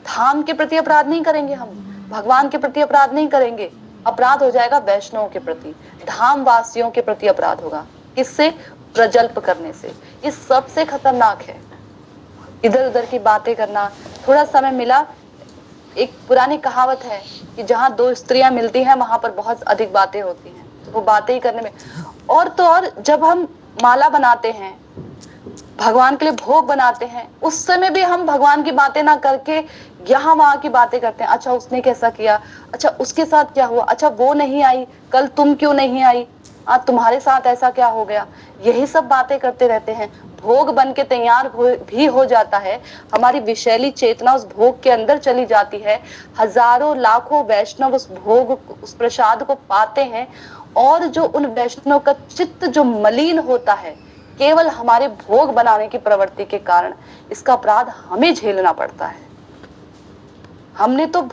Speaker 1: धाम के प्रति अपराध नहीं करेंगे हम, भगवान के प्रति अपराध नहीं करेंगे, अपराध हो जाएगा वैष्णव के प्रति, धाम वासियों के प्रति अपराध होगा। किससे? प्रजल्प करने से। ये सबसे खतरनाक है। इधर उधर की बातें करना। थोड़ा समय मिला, एक पुरानी कहावत है कि जहां दो स्त्रियां मिलती हैं वहां पर बहुत अधिक बातें होती हैं, वो बातें ही करने में। और तो और जब हम माला बनाते हैं, भगवान के लिए भोग बनाते हैं, उस समय भी हम भगवान की बातें ना करके यहाँ वहां की बातें करते हैं। अच्छा उसने कैसा किया, अच्छा उसके साथ क्या हुआ, अच्छा वो नहीं आई, कल तुम क्यों नहीं आई, आज तुम्हारे साथ ऐसा क्या हो गया, यही सब बातें करते रहते हैं। भोग बन के तैयार भी हो जाता है, हमारी विषैली चेतना उस भोग के अंदर चली जाती है, हजारों लाखों वैष्णव उस भोग, उस प्रसाद को पाते हैं। और जो उन वैष्णव का चित्त जो मलिन होता है, केवल हमारे भोग बनाने की प्रवृत्ति के कारण, इसका अपराध हमें झेलना पड़ता है। हमने तो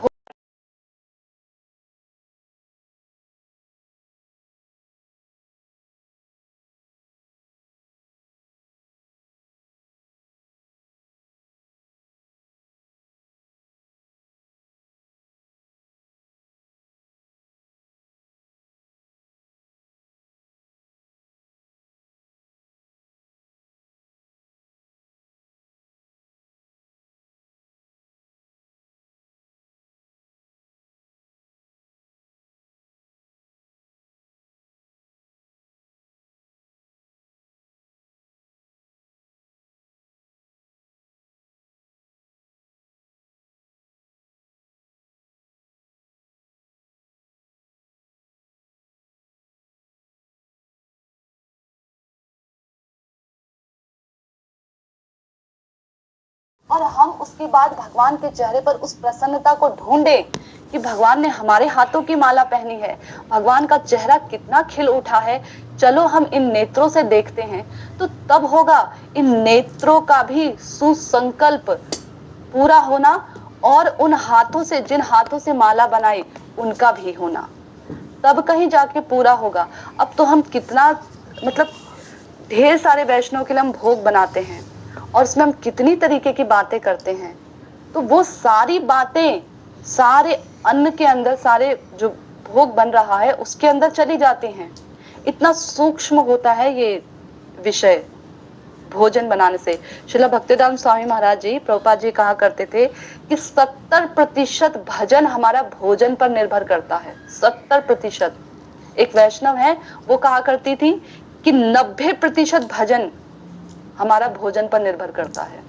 Speaker 1: और हम उसके बाद भगवान के चेहरे पर उस प्रसन्नता को ढूंढें कि भगवान ने हमारे हाथों की माला पहनी है, भगवान का चेहरा कितना खिल उठा है, चलो हम इन नेत्रों से देखते हैं। तो तब होगा इन नेत्रों का भी सुसंकल्प पूरा होना, और उन हाथों से, जिन हाथों से माला बनाई, उनका भी होना, तब कहीं जाके पूरा होगा। अब तो हम कितना, मतलब ढेर सारे वैष्णव के लिए हम भोग बनाते हैं और उसमें हम कितनी तरीके की बातें करते हैं, तो वो सारी बातें सारे अन्न के अंदर, सारे जो भोग बन रहा है उसके अंदर चली जाती हैं। इतना सूक्ष्म होता है ये विषय भोजन बनाने से। श्रील भक्तिवेदांत स्वामी महाराज जी, प्रभुपाद जी कहा करते थे कि 70% भजन हमारा भोजन पर निर्भर करता है। 70%। एक वैष्णव है, वो कहा करती थी कि 90% भजन हमारा भोजन पर निर्भर करता है।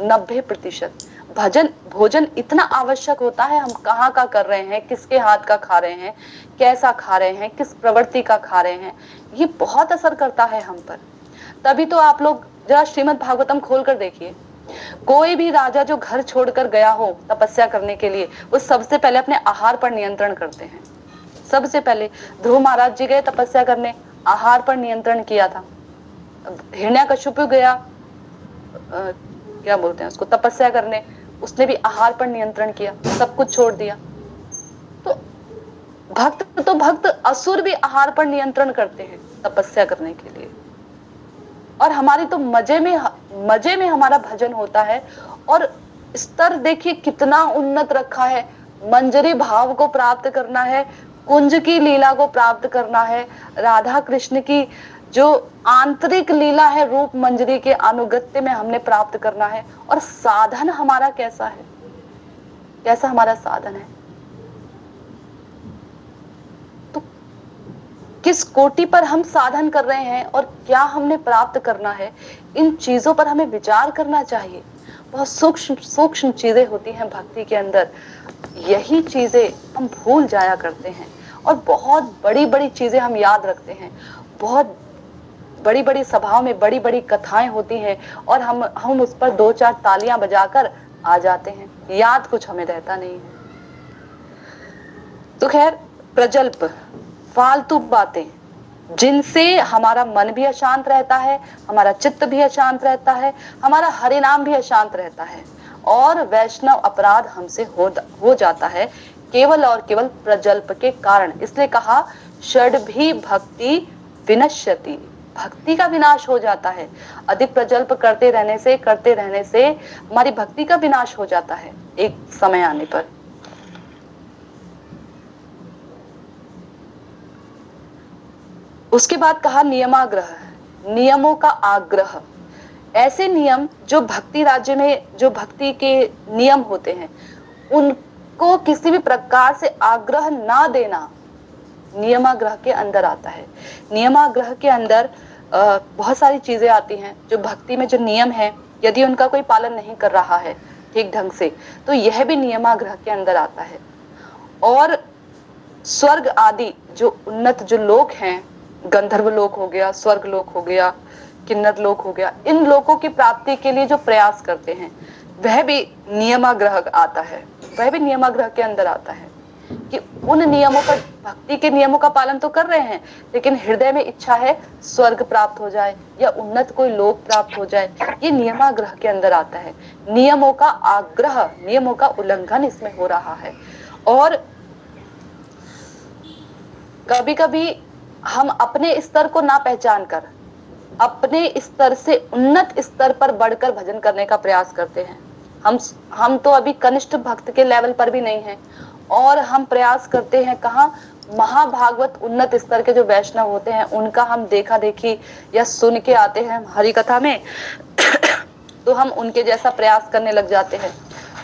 Speaker 1: 90% भजन, भोजन इतना आवश्यक होता है, हम कहाँ का कर रहे हैं, किसके हाथ का खा रहे हैं, कैसा खा रहे हैं, किस प्रवृत्ति का खा रहे हैं, ये बहुत असर करता है हम पर। तभी तो आप लोग जरा श्रीमद् भागवतम खोल कर देखिए, कोई भी राजा जो घर छोड़कर गया हो तपस्या करने के लिए, वो सबसे पहले अपने आहार पर नियंत्रण करते हैं। सबसे पहले ध्रुव महाराज जी गए तपस्या करने, आहार पर नियंत्रण किया था। हिरण्यकशिपु गया क्या बोलते हैं उसको, तपस्या करने, उसने भी आहार पर नियंत्रण किया, सब कुछ छोड़ दिया। तो भक्त असुर भी आहार पर नियंत्रण करते हैं तपस्या करने के लिए। और हमारी तो मजे में हमारा भजन होता है। और स्तर देखिए कितना उन्नत रखा है, मंजरी भाव को प्राप्त करना है, कुंज की लीला को प्राप्त करना है, राधा कृष्ण की जो आंतरिक लीला है रूप मंजरी के अनुगत्य में हमने प्राप्त करना है। और साधन हमारा कैसा है, कैसा हमारा साधन है, तो किस कोटि पर हम साधन कर रहे हैं और क्या हमने प्राप्त करना है, इन चीजों पर हमें विचार करना चाहिए। बहुत सूक्ष्म चीजें होती हैं भक्ति के अंदर, यही चीजें हम भूल जाया करते हैं। और बहुत बड़ी बड़ी चीजें हम याद रखते हैं, बहुत बड़ी बड़ी सभाओं में बड़ी बड़ी कथाएं होती हैं और हम उस पर 2-4 तालियां बजाकर आ जाते हैं, याद कुछ हमें रहता नहीं है। तो खैर, प्रजल्प, फालतू बातें जिनसे हमारा मन भी अशांत रहता है, हमारा चित्त भी अशांत रहता है, हमारा हरिनाम भी अशांत रहता है और वैष्णव अपराध हमसे हो जाता है केवल और केवल प्रजल्प के कारण। इसलिए कहा षड्भी भक्ति विनश्यति, भक्ति का विनाश हो जाता है। अधिक प्रजल्प करते रहने से हमारी भक्ति का विनाश हो जाता है एक समय आने पर। उसके बाद कहा नियमाग्रह, नियमों का आग्रह। ऐसे नियम जो भक्ति राज्य में, जो भक्ति के नियम होते हैं, उनको किसी भी प्रकार से आग्रह ना देना नियमाग्रह के अंदर आता है। नियमाग्रह के अंदर बहुत सारी चीजें आती हैं। जो भक्ति में जो नियम है, यदि उनका कोई पालन नहीं कर रहा है ठीक ढंग से, तो यह भी नियमाग्रह के अंदर आता है। और स्वर्ग आदि जो उन्नत जो लोक हैं, गंधर्व लोक हो गया, स्वर्ग लोक हो गया, किन्नर लोक हो गया, इन लोकों की प्राप्ति के लिए जो प्रयास करते हैं, वह भी नियमाग्रह आता है, वह भी नियमाग्रह के अंदर आता है कि उन नियमों पर, भक्ति के नियमों का पालन तो कर रहे हैं, लेकिन हृदय में इच्छा है स्वर्ग प्राप्त हो जाए या उन्नत कोई लोक प्राप्त हो जाए, ये नियमाग्रह के अंदर आता है। नियमों का आग्रह, नियमों का उल्लंघन इसमें हो रहा है। और कभी कभी हम अपने स्तर को ना पहचान कर अपने स्तर से उन्नत स्तर पर बढ़कर भजन करने का प्रयास करते हैं। हम तो अभी कनिष्ठ भक्त के लेवल पर भी नहीं हैं और हम प्रयास करते हैं कहाँ, महाभागवत उन्नत स्तर के जो वैष्णव होते हैं उनका हम देखा देखी या सुन के आते हैं हरि कथा में तो हम उनके जैसा प्रयास करने लग जाते हैं।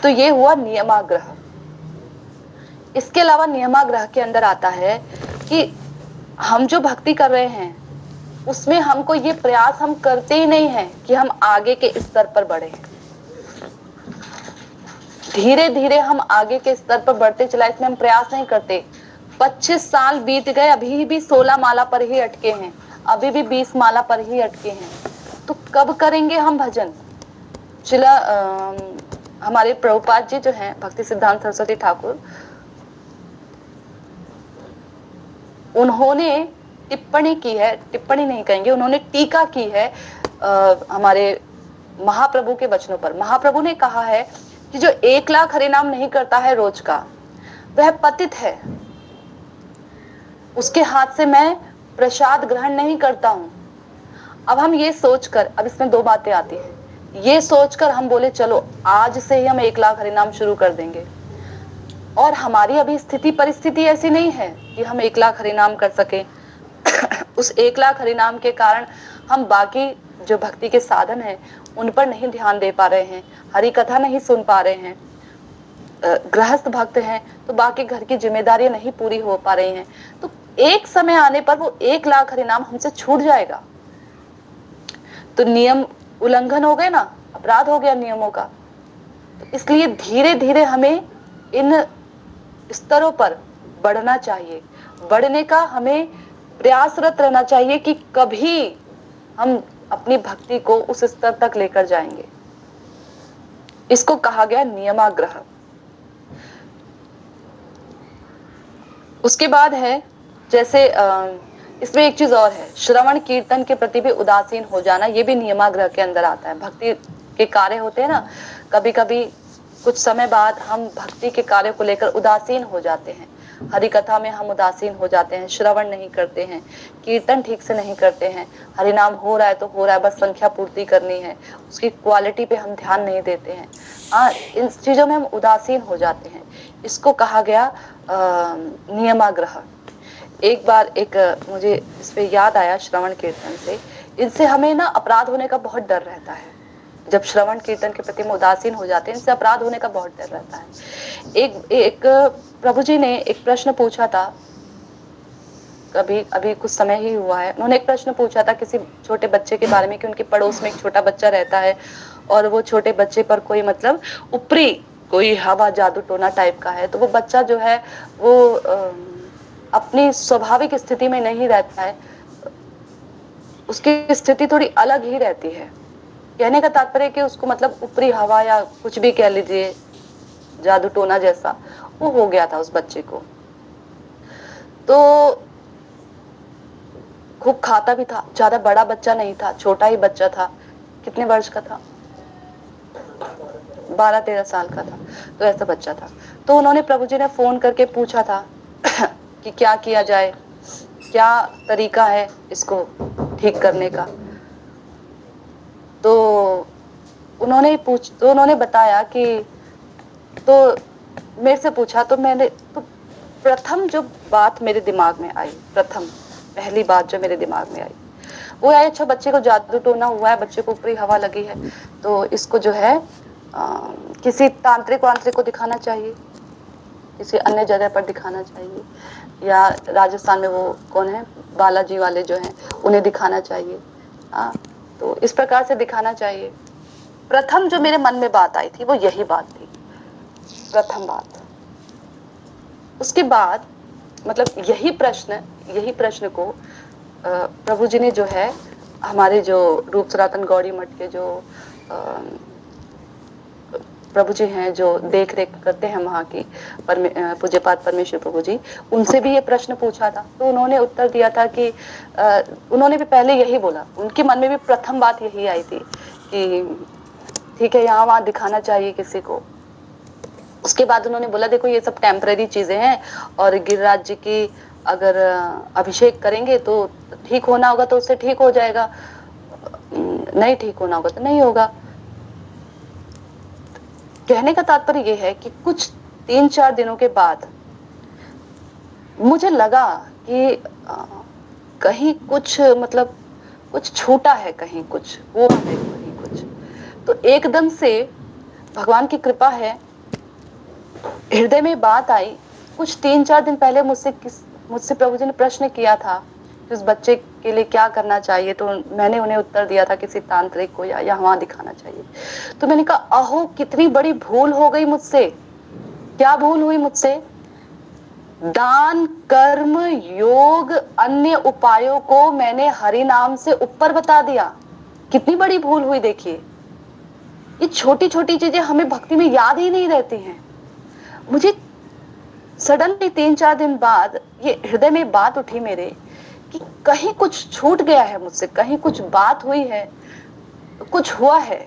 Speaker 1: तो ये हुआ नियमाग्रह। इसके अलावा नियमाग्रह के अंदर आता है कि हम जो भक्ति कर रहे हैं उसमें हमको ये प्रयास हम करते ही नहीं है कि हम आगे के स्तर पर बढ़े। धीरे धीरे हम आगे के स्तर पर बढ़ते चला, इसमें हम प्रयास नहीं करते। 25 साल बीत गए, अभी भी 16 माला पर ही अटके हैं, अभी भी 20 माला पर ही अटके हैं, तो कब करेंगे हम भजन। चिला हमारे प्रभुपाद जी जो हैं, भक्ति सिद्धांत सरस्वती ठाकुर, उन्होंने टिप्पणी की है, टिप्पणी नहीं कहेंगे, उन्होंने टीका की है हमारे महाप्रभु के वचनों पर। महाप्रभु ने कहा है कि जो 1 लाख हरिनाम नहीं करता है रोज का, वह पतित है, उसके हाथ से मैं प्रसाद ग्रहण नहीं करता हूं। अब हम ये सोचकर, अब इसमें 2 बातें आती हैं, ये सोचकर हम बोले चलो आज से ही हम 1 लाख हरिनाम शुरू कर देंगे, और हमारी अभी स्थिति परिस्थिति ऐसी नहीं है कि हम 1 लाख हरिनाम कर सके। उस 1 लाख हरिनाम के कारण हम बाकी जो भक्ति के साधन हैं उन पर नहीं ध्यान दे पा रहे हैं, हरि कथा नहीं सुन पा रहे हैं, गृहस्थ भक्त हैं तो बाकी घर की जिम्मेदारियां नहीं पूरी हो पा रही हैं। तो एक समय आने पर वो 1 लाख हरिनाम हमसे छूट जाएगा, तो नियम उल्लंघन हो गए ना, अपराध हो गया नियमों का। तो इसलिए धीरे धीरे हमें इन स्तरों पर बढ़ना चाहिए, बढ़ने का हमें प्रयासरत रहना चाहिए कि कभी हम अपनी भक्ति को उस स्तर तक लेकर जाएंगे। इसको कहा गया नियमाग्रह। उसके बाद है जैसे इसमें एक चीज और है, श्रवण कीर्तन के प्रति भी उदासीन हो जाना, ये भी नियमाग्रह के अंदर आता है। भक्ति के कार्य होते हैं ना, कभी कभी कुछ समय बाद हम भक्ति के कार्य को लेकर उदासीन हो जाते हैं, हरि कथा में हम उदासीन हो जाते हैं, श्रवण नहीं करते हैं, कीर्तन ठीक से नहीं करते हैं, हरि नाम हो रहा है तो हो रहा है, बस संख्या पूर्ति करनी है, उसकी क्वालिटी पे हम ध्यान नहीं देते हैं, इन चीजों में हम उदासीन हो जाते हैं। इसको कहा गया नियमाग्रह। एक बार मुझे इस पे याद आया श्रवण कीर्तन से, इनसे हमें ना अपराध होने का बहुत डर रहता है। जब श्रवण कीर्तन के प्रति में उदासीन हो जाते हैं, इनसे अपराध होने का बहुत डर रहता है। एक प्रभु जी ने एक प्रश्न पूछा था, अभी कुछ समय ही हुआ है, उन्होंने एक प्रश्न पूछा था किसी छोटे बच्चे के बारे में कि उनके पड़ोस में एक छोटा बच्चा रहता है और वो छोटे बच्चे पर कोई मतलब ऊपरी कोई हवा जादू टोना टाइप का है। तो वो बच्चा जो है वो अपनी स्वाभाविक स्थिति में नहीं रहता है, उसकी स्थिति थोड़ी अलग ही रहती है। कहने का तात्पर्य कि उसको मतलब ऊपरी हवा या कुछ भी कह लीजिए, जादू टोना जैसा वो हो गया था उस बच्चे को। तो खूब खाता भी था, ज्यादा बड़ा बच्चा नहीं था, छोटा ही बच्चा था। कितने वर्ष का था? 12-13 साल का था। तो ऐसा बच्चा था। तो उन्होंने प्रभु जी ने फोन करके पूछा था कि क्या किया जाए, क्या तरीका है इसको ठीक करने का। तो उन्होंने बताया कि, तो मेरे से पूछा, तो मैंने तो प्रथम जो बात मेरे दिमाग में आई, पहली बात जो मेरे दिमाग में आई वो है, अच्छा बच्चे को जादू टोना हुआ है, बच्चे को ऊपरी हवा लगी है, तो इसको जो है किसी तांत्रिक वांत्रिक को दिखाना चाहिए, किसी अन्य जगह पर दिखाना चाहिए, या राजस्थान में वो कौन है, बालाजी वाले जो हैं उन्हें दिखाना चाहिए। तो इस प्रकार से दिखाना चाहिए। प्रथम जो मेरे मन में बात आई थी वो यही बात थी, प्रथम बात। उसके बाद मतलब यही प्रश्न को प्रभु जी ने जो है, हमारे जो रूप सनातन गौड़ी मठ के जो प्रभु जी हैं, जो देख रेख करते हैं वहाँ की, पूज्यपाद परमेश्वर प्रभु जी, उनसे भी ये प्रश्न पूछा था। तो उन्होंने उत्तर दिया था कि उन्होंने भी पहले यही बोला, उनके मन में भी प्रथम बात यही आई थी कि ठीक है यहाँ वहाँ दिखाना चाहिए किसी को। उसके बाद उन्होंने बोला देखो ये सब टेम्पररी चीजें हैं, और गिरिराज जी की अगर अभिषेक करेंगे तो ठीक होना होगा तो उससे ठीक हो जाएगा, नहीं ठीक होना होगा तो नहीं होगा। कहने का तात्पर्य यह है कि कुछ 3-4 दिनों के बाद मुझे लगा कि कहीं कुछ मतलब कुछ छूटा है, कहीं कुछ हुआ है, कहीं कुछ। तो एकदम से भगवान की कृपा है, हृदय में बात आई। कुछ 3-4 दिन पहले मुझसे प्रभु जी ने प्रश्न किया था कि उस बच्चे के लिए क्या करना चाहिए, तो मैंने उन्हें उत्तर दिया था किसी तांत्रिक को या वहां दिखाना चाहिए। तो मैंने कहा अहो कितनी बड़ी भूल हो गई मुझसे। क्या भूल हुई मुझसे? दान, कर्म, योग, अन्य उपायों को मैंने हरि नाम से ऊपर बता दिया। कितनी बड़ी भूल हुई देखिए। ये छोटी छोटी चीजें हमें भक्ति में याद ही नहीं रहती हैं। मुझे सडनली 3-4 दिन बाद ये हृदय में बात उठी मेरे कि कहीं कुछ छूट गया है मुझसे, कहीं कुछ बात हुई है, कुछ हुआ है।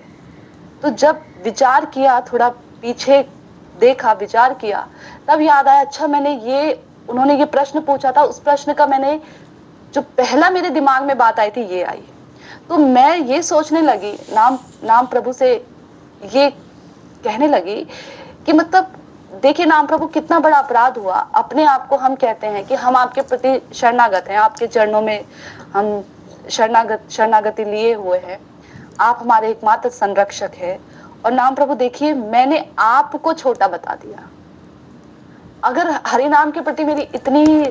Speaker 1: तो जब विचार किया, थोड़ा पीछे देखा, विचार किया, तब याद आया अच्छा उन्होंने ये प्रश्न पूछा था, उस प्रश्न का मैंने जो पहला मेरे दिमाग में बात आई थी ये आई। तो मैं ये सोचने लगी, नाम प्रभु से ये कहने लगी कि मतलब देखिए नाम प्रभु कितना बड़ा अपराध हुआ। अपने आप को हम कहते हैं कि हम आपके प्रति शरणागत हैं, आपके चरणों में हम शरणागति लिए हुए हैं, आप हमारे एकमात्र संरक्षक है। और नाम प्रभु देखिए मैंने आपको छोटा बता दिया। अगर हरिनाम के प्रति मेरी इतनी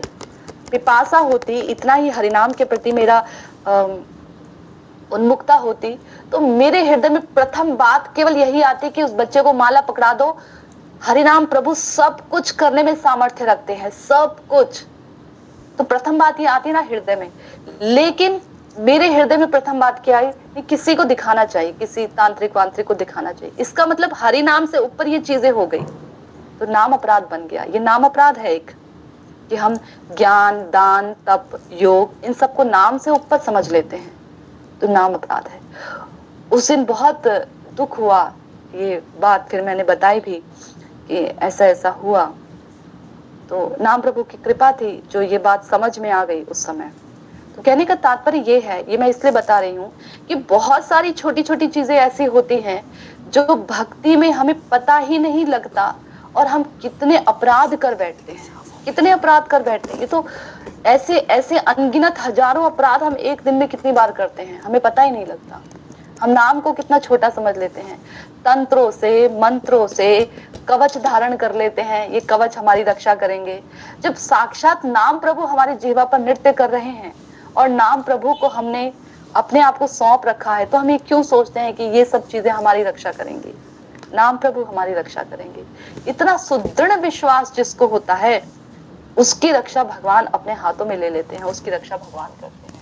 Speaker 1: पिपासा होती, इतना ही हरिनाम के प्रति मेरा उन्मुखता होती, तो मेरे हृदय में प्रथम बात केवल यही आती कि उस बच्चे को माला पकड़ा दो। हरिनाम प्रभु सब कुछ करने में सामर्थ्य रखते हैं, सब कुछ। तो प्रथम बात ये आती ना हृदय में। लेकिन मेरे हृदय में प्रथम बात क्या आई? किसी को दिखाना चाहिए, किसी तांत्रिक वांत्रिक को दिखाना चाहिए। इसका मतलब हरि नाम से ऊपर ये चीजें हो गई, तो नाम अपराध बन गया। ये नाम अपराध है एक, कि हम ज्ञान, दान, तप, योग इन सबको नाम से ऊपर समझ लेते हैं, तो नाम अपराध है। उस दिन बहुत दुख हुआ, ये बात फिर मैंने बताई भी कि ऐसा ऐसा हुआ। तो नाम प्रभु की कृपा थी जो ये बात समझ में आ गई उस समय। तो कहने का तात्पर्य ये है, ये मैं इसलिए बता रही हूँ कि बहुत सारी छोटी छोटी चीजें ऐसी होती हैं जो भक्ति में हमें पता ही नहीं लगता, और हम कितने अपराध कर बैठते हैं, कितने अपराध कर बैठते हैं। ये तो ऐसे ऐसे अनगिनत हजारों अपराध हम एक दिन में कितनी बार करते हैं, हमें पता ही नहीं लगता। हम नाम को कितना छोटा समझ लेते हैं, तंत्रों से, मंत्रों से कवच धारण कर लेते हैं, ये कवच हमारी रक्षा करेंगे। जब साक्षात नाम प्रभु हमारी जीवा पर नृत्य कर रहे हैं और नाम प्रभु को हमने अपने आप को सौंप रखा है, तो हम ये क्यों सोचते हैं कि ये सब चीजें हमारी रक्षा करेंगी? नाम प्रभु हमारी रक्षा करेंगे। इतना सुदृढ़ विश्वास जिसको होता है, उसकी रक्षा भगवान अपने हाथों में ले लेते हैं, उसकी रक्षा भगवान करते हैं।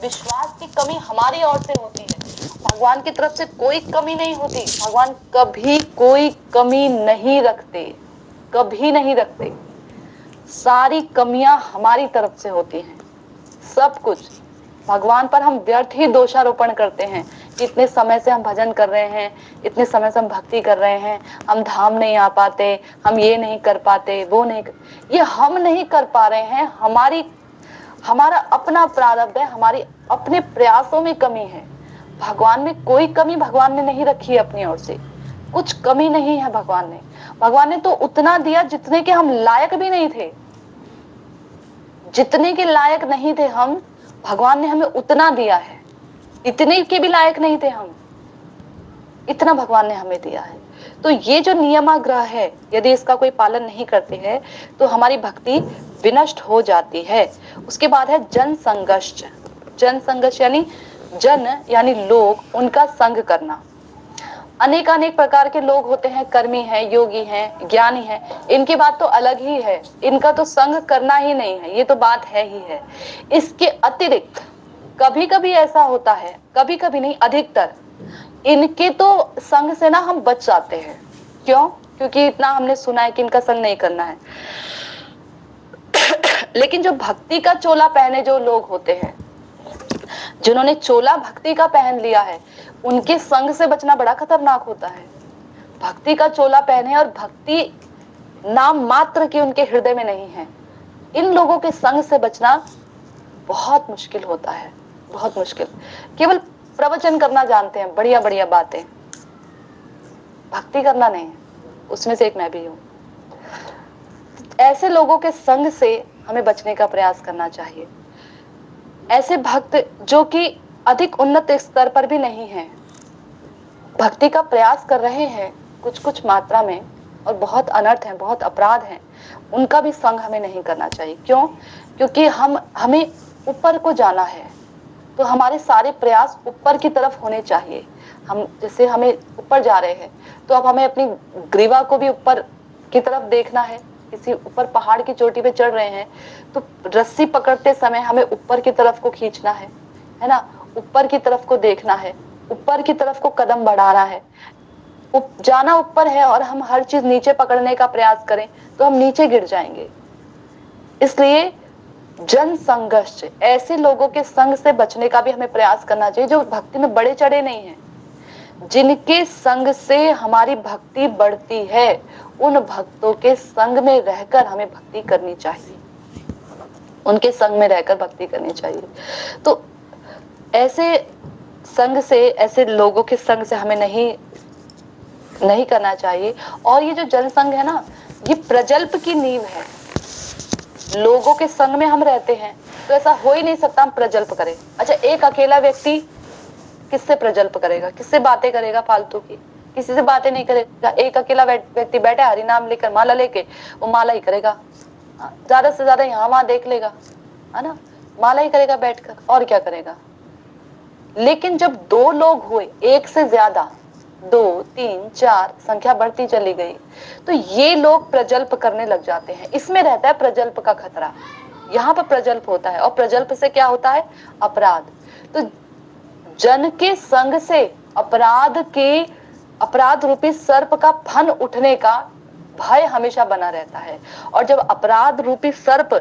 Speaker 1: विश्वास की कमी हमारी ओर से होती है, भगवान की तरफ से कोई कमी नहीं होती। भगवान कभी कोई कमी नहीं रखते, कभी नहीं रखते। सारी कमियां हमारी तरफ से होती हैं, सब कुछ। भगवान पर हम व्यर्थ ही दोषारोपण करते हैं कि इतने समय से हम भजन कर रहे हैं, इतने समय से हम भक्ति कर रहे हैं, हम धाम नहीं आ पाते, हम ये नहीं कर पाते, वो नहीं ये हम नहीं कर पा रहे हैं, हमारा अपना प्रारब्ध है, हमारी अपने प्रयासों में कमी है। भगवान में कोई कमी भगवान ने नहीं रखी है अपनी ओर से, कुछ कमी नहीं है भगवान ने तो उतना दिया जितने के हम लायक भी नहीं थे, जितने के लायक नहीं थे हम, भगवान ने हमें उतना दिया है। इतने के भी लायक नहीं थे हम, इतना भगवान ने हमें दिया है। तो ये जो नियमाग्रह है, यदि इसका कोई पालन नहीं करते हैं तो हमारी भक्ति विनष्ट हो जाती है। उसके बाद है जन संघर्ष। जन संघर्ष यानी लोग, उनका संग करना। अनेक प्रकार के लोग होते हैं, कर्मी हैं, योगी हैं, ज्ञानी हैं, इनकी बात तो अलग ही है, इनका तो संग करना ही नहीं है, ये तो बात है ही है। इसके अतिरिक्त कभी कभी ऐसा होता है, कभी कभी नहीं, अधिकतर इनके तो संग से ना हम बच जाते हैं। क्यों? क्योंकि इतना हमने सुना है कि इनका संग नहीं करना है। लेकिन जो भक्ति का चोला पहने जो लोग होते हैं, जिन्होंने चोला भक्ति का पहन लिया है, उनके संग से बचना बड़ा खतरनाक होता है। भक्ति का चोला पहने और भक्ति नाम मात्र की उनके हृदय में नहीं है, इन लोगों के संग से बचना बहुत मुश्किल होता है, बहुत मुश्किल। केवल प्रवचन करना जानते हैं, बढ़िया बढ़िया बातें, भक्ति करना नहीं है। उसमें से एक मैं भी हूं। ऐसे लोगों के संग से हमें बचने का प्रयास करना चाहिए। ऐसे भक्त जो कि अधिक उन्नत स्तर पर भी नहीं है, भक्ति का प्रयास कर रहे हैं कुछ कुछ मात्रा में, और बहुत अनर्थ हैं, बहुत अपराध हैं, उनका भी संग हमें नहीं करना चाहिए। क्यों? क्योंकि हमें ऊपर को जाना है, तो हमारे सारे प्रयास ऊपर की तरफ होने चाहिए। हम जैसे हमें ऊपर जा रहे हैं, तो अब हमें अपनी ग्रीवा को भी ऊपर की तरफ देखना है। किसी ऊपर पहाड़ की चोटी पे चढ़ रहे हैं, तो रस्सी पकड़ते समय हमें ऊपर की तरफ को खींचना है ना, ऊपर की तरफ को देखना है, ऊपर की तरफ को कदम बढ़ाना है। जाना ऊपर है और हम हर चीज नीचे पकड़ने का प्रयास करें तो हम नीचे गिर जाएंगे। इसलिए जन संघर्ष, ऐसे लोगों के संग से बचने का भी हमें प्रयास करना चाहिए जो भक्ति में बड़े चढ़े नहीं हैं। जिनके संग से हमारी भक्ति बढ़ती है, उन भक्तों के संग में रहकर हमें भक्ति करनी चाहिए, उनके संग में रहकर भक्ति करनी चाहिए। तो ऐसे संग से, ऐसे लोगों के संग से हमें नहीं करना चाहिए। और ये जो जनसंघ है ना, ये प्रजल्प की नींव है। लोगों के संग में हम रहते हैं तो ऐसा हो ही नहीं सकता हम प्रजल्प करें। अच्छा, एक अकेला व्यक्ति किससे प्रजल्प करेगा, किससे बातें करेगा फालतू की? किसी से बातें नहीं करेगा। एक अकेला व्यक्ति बैठा हरि नाम लेकर, माला लेके, वो माला ही करेगा, ज्यादा से ज्यादा यहाँ वहां देख लेगा, है ना, माला ही करेगा बैठकर, और क्या करेगा। लेकिन जब दो लोग हुए, एक से ज्यादा, 2, 3, 4 संख्या बढ़ती चली गई, तो ये लोग प्रजल्प करने लग जाते हैं। इसमें रहता है प्रजल्प का खतरा, यहाँ पर प्रजल्प होता है। और प्रजल्प से क्या होता है? अपराध। तो जन के संग से अपराध रूपी सर्प का फन उठने का भय हमेशा बना रहता है। और जब अपराध रूपी सर्प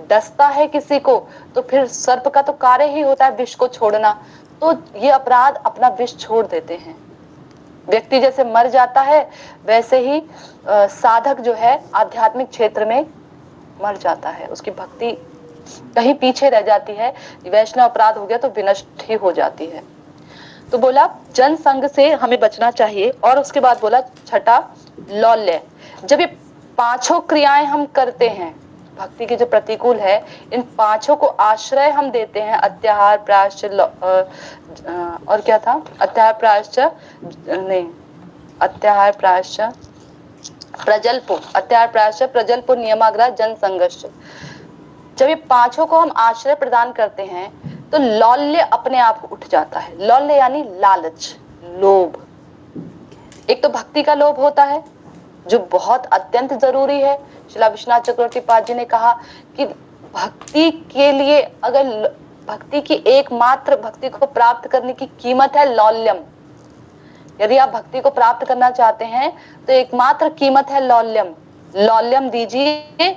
Speaker 1: डसता है किसी को, तो फिर सर्प का तो कार्य ही होता है विष को छोड़ना। तो ये अपराध अपना विष छोड़ देते हैं। व्यक्ति जैसे मर जाता है, वैसे ही साधक जो है आध्यात्मिक क्षेत्र में मर जाता है, उसकी भक्ति कहीं पीछे रह जाती है। वैष्णव अपराध हो गया तो विनष्ट ही हो जाती है। तो बोला जन संग से हमें बचना चाहिए। और उसके बाद बोला छठा, लौल्य। जब ये पांचों क्रियाएं हम करते हैं, भक्ति की जो प्रतिकूल है, इन पांचों को आश्रय हम देते हैं, अत्याहार, प्रायश्चित, और क्या था, अत्याहार, प्रायश्चित, प्रजल्पो, नियमाग्रह, जन संघर्ष। जब ये पांचों को हम आश्रय प्रदान करते हैं तो लौल्य अपने आप उठ जाता है। लौल्य यानी लालच, लोभ। एक तो भक्ति का लोभ होता है, जो बहुत अत्यंत जरूरी है। श्रीला विश्वनाथ चक्रवर्ती पाद जी ने कहा कि भक्ति के लिए, अगर भक्ति की एकमात्र, भक्ति को प्राप्त करने की कीमत है लौल्यम। यदि आप भक्ति को प्राप्त करना चाहते हैं तो एकमात्र कीमत है लौल्यम। लौल्यम दीजिए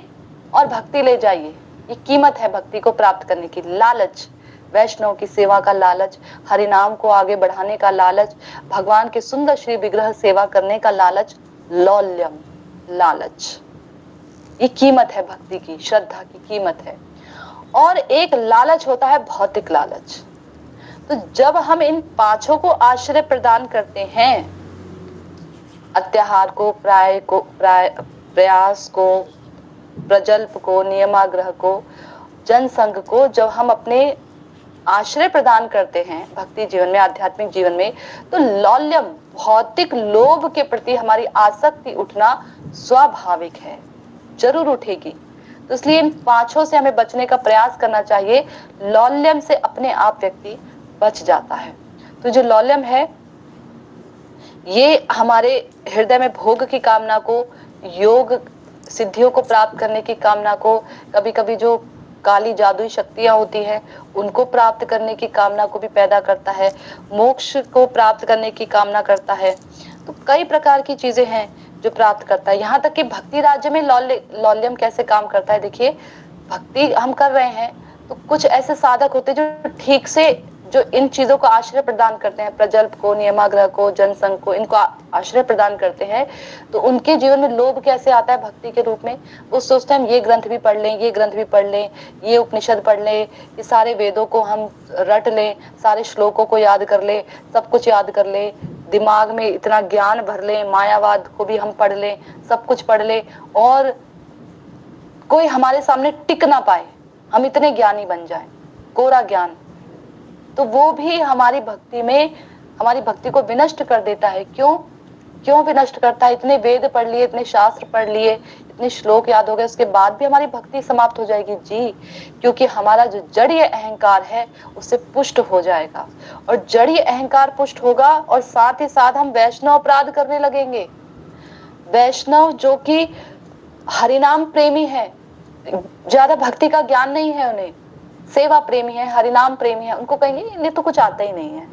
Speaker 1: और भक्ति ले जाइए। ये कीमत है भक्ति को प्राप्त करने की। लालच, वैष्णव की सेवा का लालच, हरिनाम को आगे बढ़ाने का लालच, भगवान के सुंदर श्री विग्रह सेवा करने का लालच, लौल्यम, लालच, ये कीमत है भक्ति की, श्रद्धा की कीमत है। और एक लालच होता है भौतिक लालच। तो जब हम इन पांचों को आश्रय प्रदान करते हैं, अत्याहार को, प्रयास को, प्रजल्प को, नियमाग्रह को, जनसंग को, जब हम अपने आश्रय प्रदान करते हैं भक्ति जीवन में, आध्यात्मिक जीवन में, तो लौल्यम, भौतिक लोभ के प्रति हमारी आसक्ति उठना स्वाभाविक है, जरूर उठेगी। तो इसलिए इन पांचों से हमें बचने का प्रयास करना चाहिए। लौल्यम से अपने आप व्यक्ति बच जाता है। तो जो लौल्यम है, ये हमारे हृदय में भोग की कामना को, योग सिद्धियों को प्राप्त करने की कामना को, कभी कभी जो काली जादुई शक्तियां होती हैं उनको प्राप्त करने की कामना को भी पैदा करता है, मोक्ष को प्राप्त करने की कामना करता है। तो कई प्रकार की चीजें हैं जो प्राप्त करता है। यहाँ तक कि भक्ति राज्य में लौल्यम कैसे काम करता है, देखिए, भक्ति हम कर रहे हैं तो कुछ ऐसे साधक होते हैं जो ठीक से, जो इन चीजों को आश्रय प्रदान करते हैं, प्रजल्प को, नियमाग्रह को, जनसंग को, इनको आश्रय प्रदान करते हैं, तो उनके जीवन में लोभ कैसे आता है भक्ति के रूप में। वो सोचते हैं हम ये ग्रंथ भी पढ़ लें, ये ग्रंथ भी पढ़ लें, ये उपनिषद पढ़ लें, ये सारे वेदों को हम रट लें, सारे श्लोकों को याद कर ले, सब कुछ याद कर ले, दिमाग में इतना ज्ञान भर लें, मायावाद को भी हम पढ़ लें, सब कुछ पढ़ लें, और कोई हमारे सामने टिक ना पाए, हम इतने ज्ञानी बन जाएं, कोरा ज्ञान। तो वो भी हमारी भक्ति में, हमारी भक्ति को विनष्ट कर देता है। क्यों विनष्ट करता है? इतने वेद पढ़ लिए, इतने शास्त्र पढ़ लिए, इतने श्लोक याद हो गए, उसके बाद भी हमारी भक्ति समाप्त हो जाएगी जी, क्योंकि हमारा जो जड़ीय अहंकार है उससे पुष्ट हो जाएगा। और जड़ीय अहंकार पुष्ट होगा और साथ ही साथ हम वैष्णव अपराध करने लगेंगे। वैष्णव जो कि हरिनाम प्रेमी है, ज्यादा भक्ति का ज्ञान नहीं है उन्हें, सेवा प्रेमी है, हरिनाम प्रेमी है, उनको कहेंगे इन्हें तो कुछ आता ही नहीं है,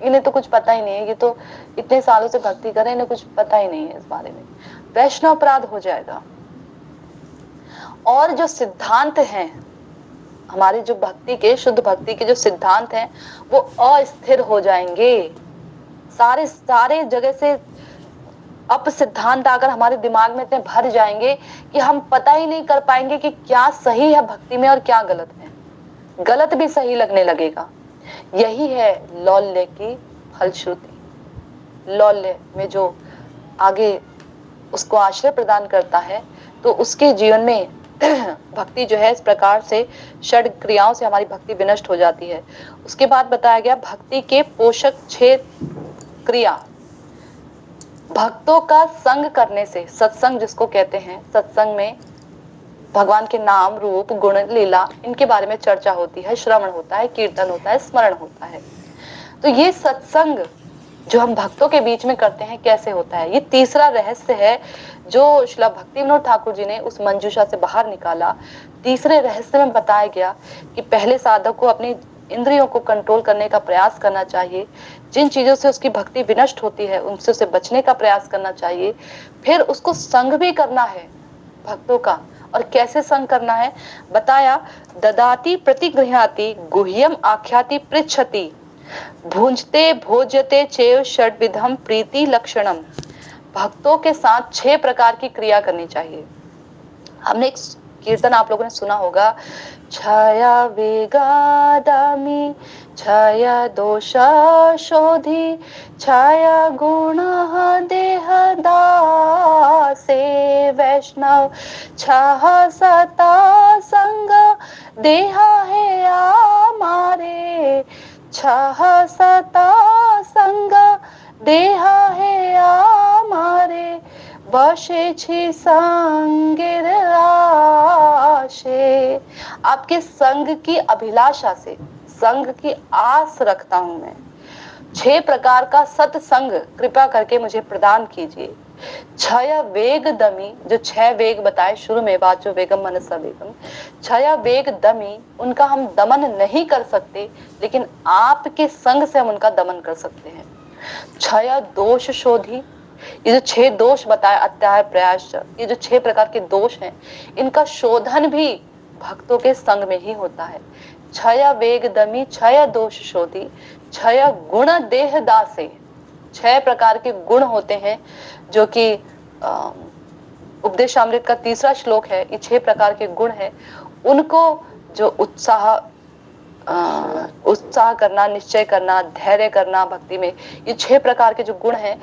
Speaker 1: इन्हें तो कुछ पता ही नहीं है, ये तो इतने सालों से भक्ति कर रहे हैं, इन्हें कुछ पता ही नहीं है इस बारे में। वैष्णव अपराध हो जाएगा। और जो सिद्धांत हैं हमारे, जो भक्ति के, शुद्ध भक्ति के जो सिद्धांत हैं, वो अस्थिर हो जाएंगे। सारे जगह से अप सिद्धांत आकर हमारे दिमाग में इतने भर जाएंगे कि हम पता ही नहीं कर पाएंगे कि क्या सही है भक्ति में और क्या गलत है। गलत भी सही लगने लगेगा। यही है लौल्य की फलश्रुति। लौल्य में जो आगे उसको आश्रय प्रदान करता है, तो उसके जीवन में भक्ति जो है इस प्रकार से षड क्रियाओं से हमारी भक्ति विनष्ट हो जाती है। उसके बाद बताया गया भक्ति के पोषक 6 क्रिया। भक्तों का संग करने से, सत्संग जिसको कहते हैं, सत्संग में भगवान के नाम, रूप, गुण, लीला, इनके बारे में चर्चा होती है, श्रवण होता है, कीर्तन होता है, स्मरण होता है। तो ये सत्संग जो हम भक्तों के बीच में करते हैं कैसे होता है, ये तीसरा रहस्य है जो श्रील भक्ति विनोद ठाकुर जी ने उस मंजूषा से बाहर निकाला। तीसरे रहस्य में बताया गया कि पहले साधक को अपनी इंद्रियों को कंट्रोल करने का प्रयास करना चाहिए, जिन चीजों से उसकी भक्ति विनष्ट होती है उनसे उसे बचने का प्रयास करना चाहिए, फिर उसको संग भी करना है भक्तों का। और कैसे संग करना है बताया, ददाति प्रतिगृह्णाति गुह्यम आख्याति पृच्छति भुंजते भोज्यते चेव षड्विधम प्रीति लक्षणम। भक्तों के साथ 6 प्रकार की क्रिया करनी चाहिए। हमने एक कीर्तन आप लोगों ने सुना होगा, छाया वेगादामी छाया दोष शोधी छाया गुण देह दासे वैष्णव छाह सता संग देहा है आमारे छाह सता संग देहा है आमारे बसे छी संगिर आशे। आपके संग की अभिलाषा से, संग की आस रखता हूं मैं। 6 प्रकार का सत्संग कृपा करके मुझे प्रदान कीजिए। छय वेग दमी, जो 6 वेग बताए शुरू में, वाचो वेगम मनसा वेगम, छय वेग दमी, उनका हम दमन नहीं कर सकते, लेकिन आपके संग से हम उनका दमन कर सकते हैं। छय दोष शोधी, ये जो 6 दोष बताए, अत्याय प्रयास, ये जो 6 प्रकार के दोष हैं, इनका शोधन भी भक्तों के संग में ही होता है। छय वेग दमी, छय दोष शोधी, छय गुण देह दासे, 6 प्रकार के गुण होते हैं, जो कि उपदेशामृत का 3रा श्लोक है। ये 6 प्रकार के गुण है, उनको जो उत्साह करना, निश्चय करना, धैर्य करना भक्ति में, ये 6 प्रकार के जो गुण हैं,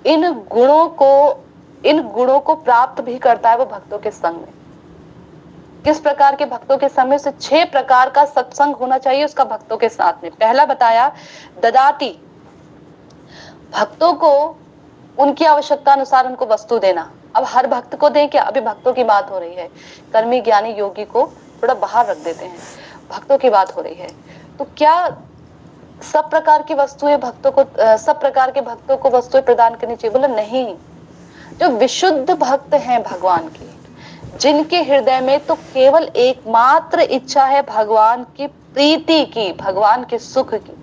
Speaker 1: इन गुणों को प्राप्त भी करता है वो भक्तों के संग में। किस प्रकार के भक्तों के संग में? से 6 प्रकार का सत्संग होना चाहिए उसका भक्तों के साथ में। पहला बताया ददाती, भक्तों को उनकी आवश्यकता अनुसार उनको वस्तु देना। अब हर भक्त को दें क्या? अभी भक्तों की बात हो रही है, कर्मी ज्ञानी योगी को थोड़ा बाहर रख देते हैं, भक्तों की बात हो रही है। तो क्या सब प्रकार की वस्तुएं भक्तों को, सब प्रकार के भक्तों को वस्तुएं प्रदान करनी चाहिए? बोला नहीं, जो विशुद्ध भक्त हैं भगवान के, जिनके हृदय में तो केवल एकमात्र इच्छा है भगवान की प्रीति की, भगवान के सुख की,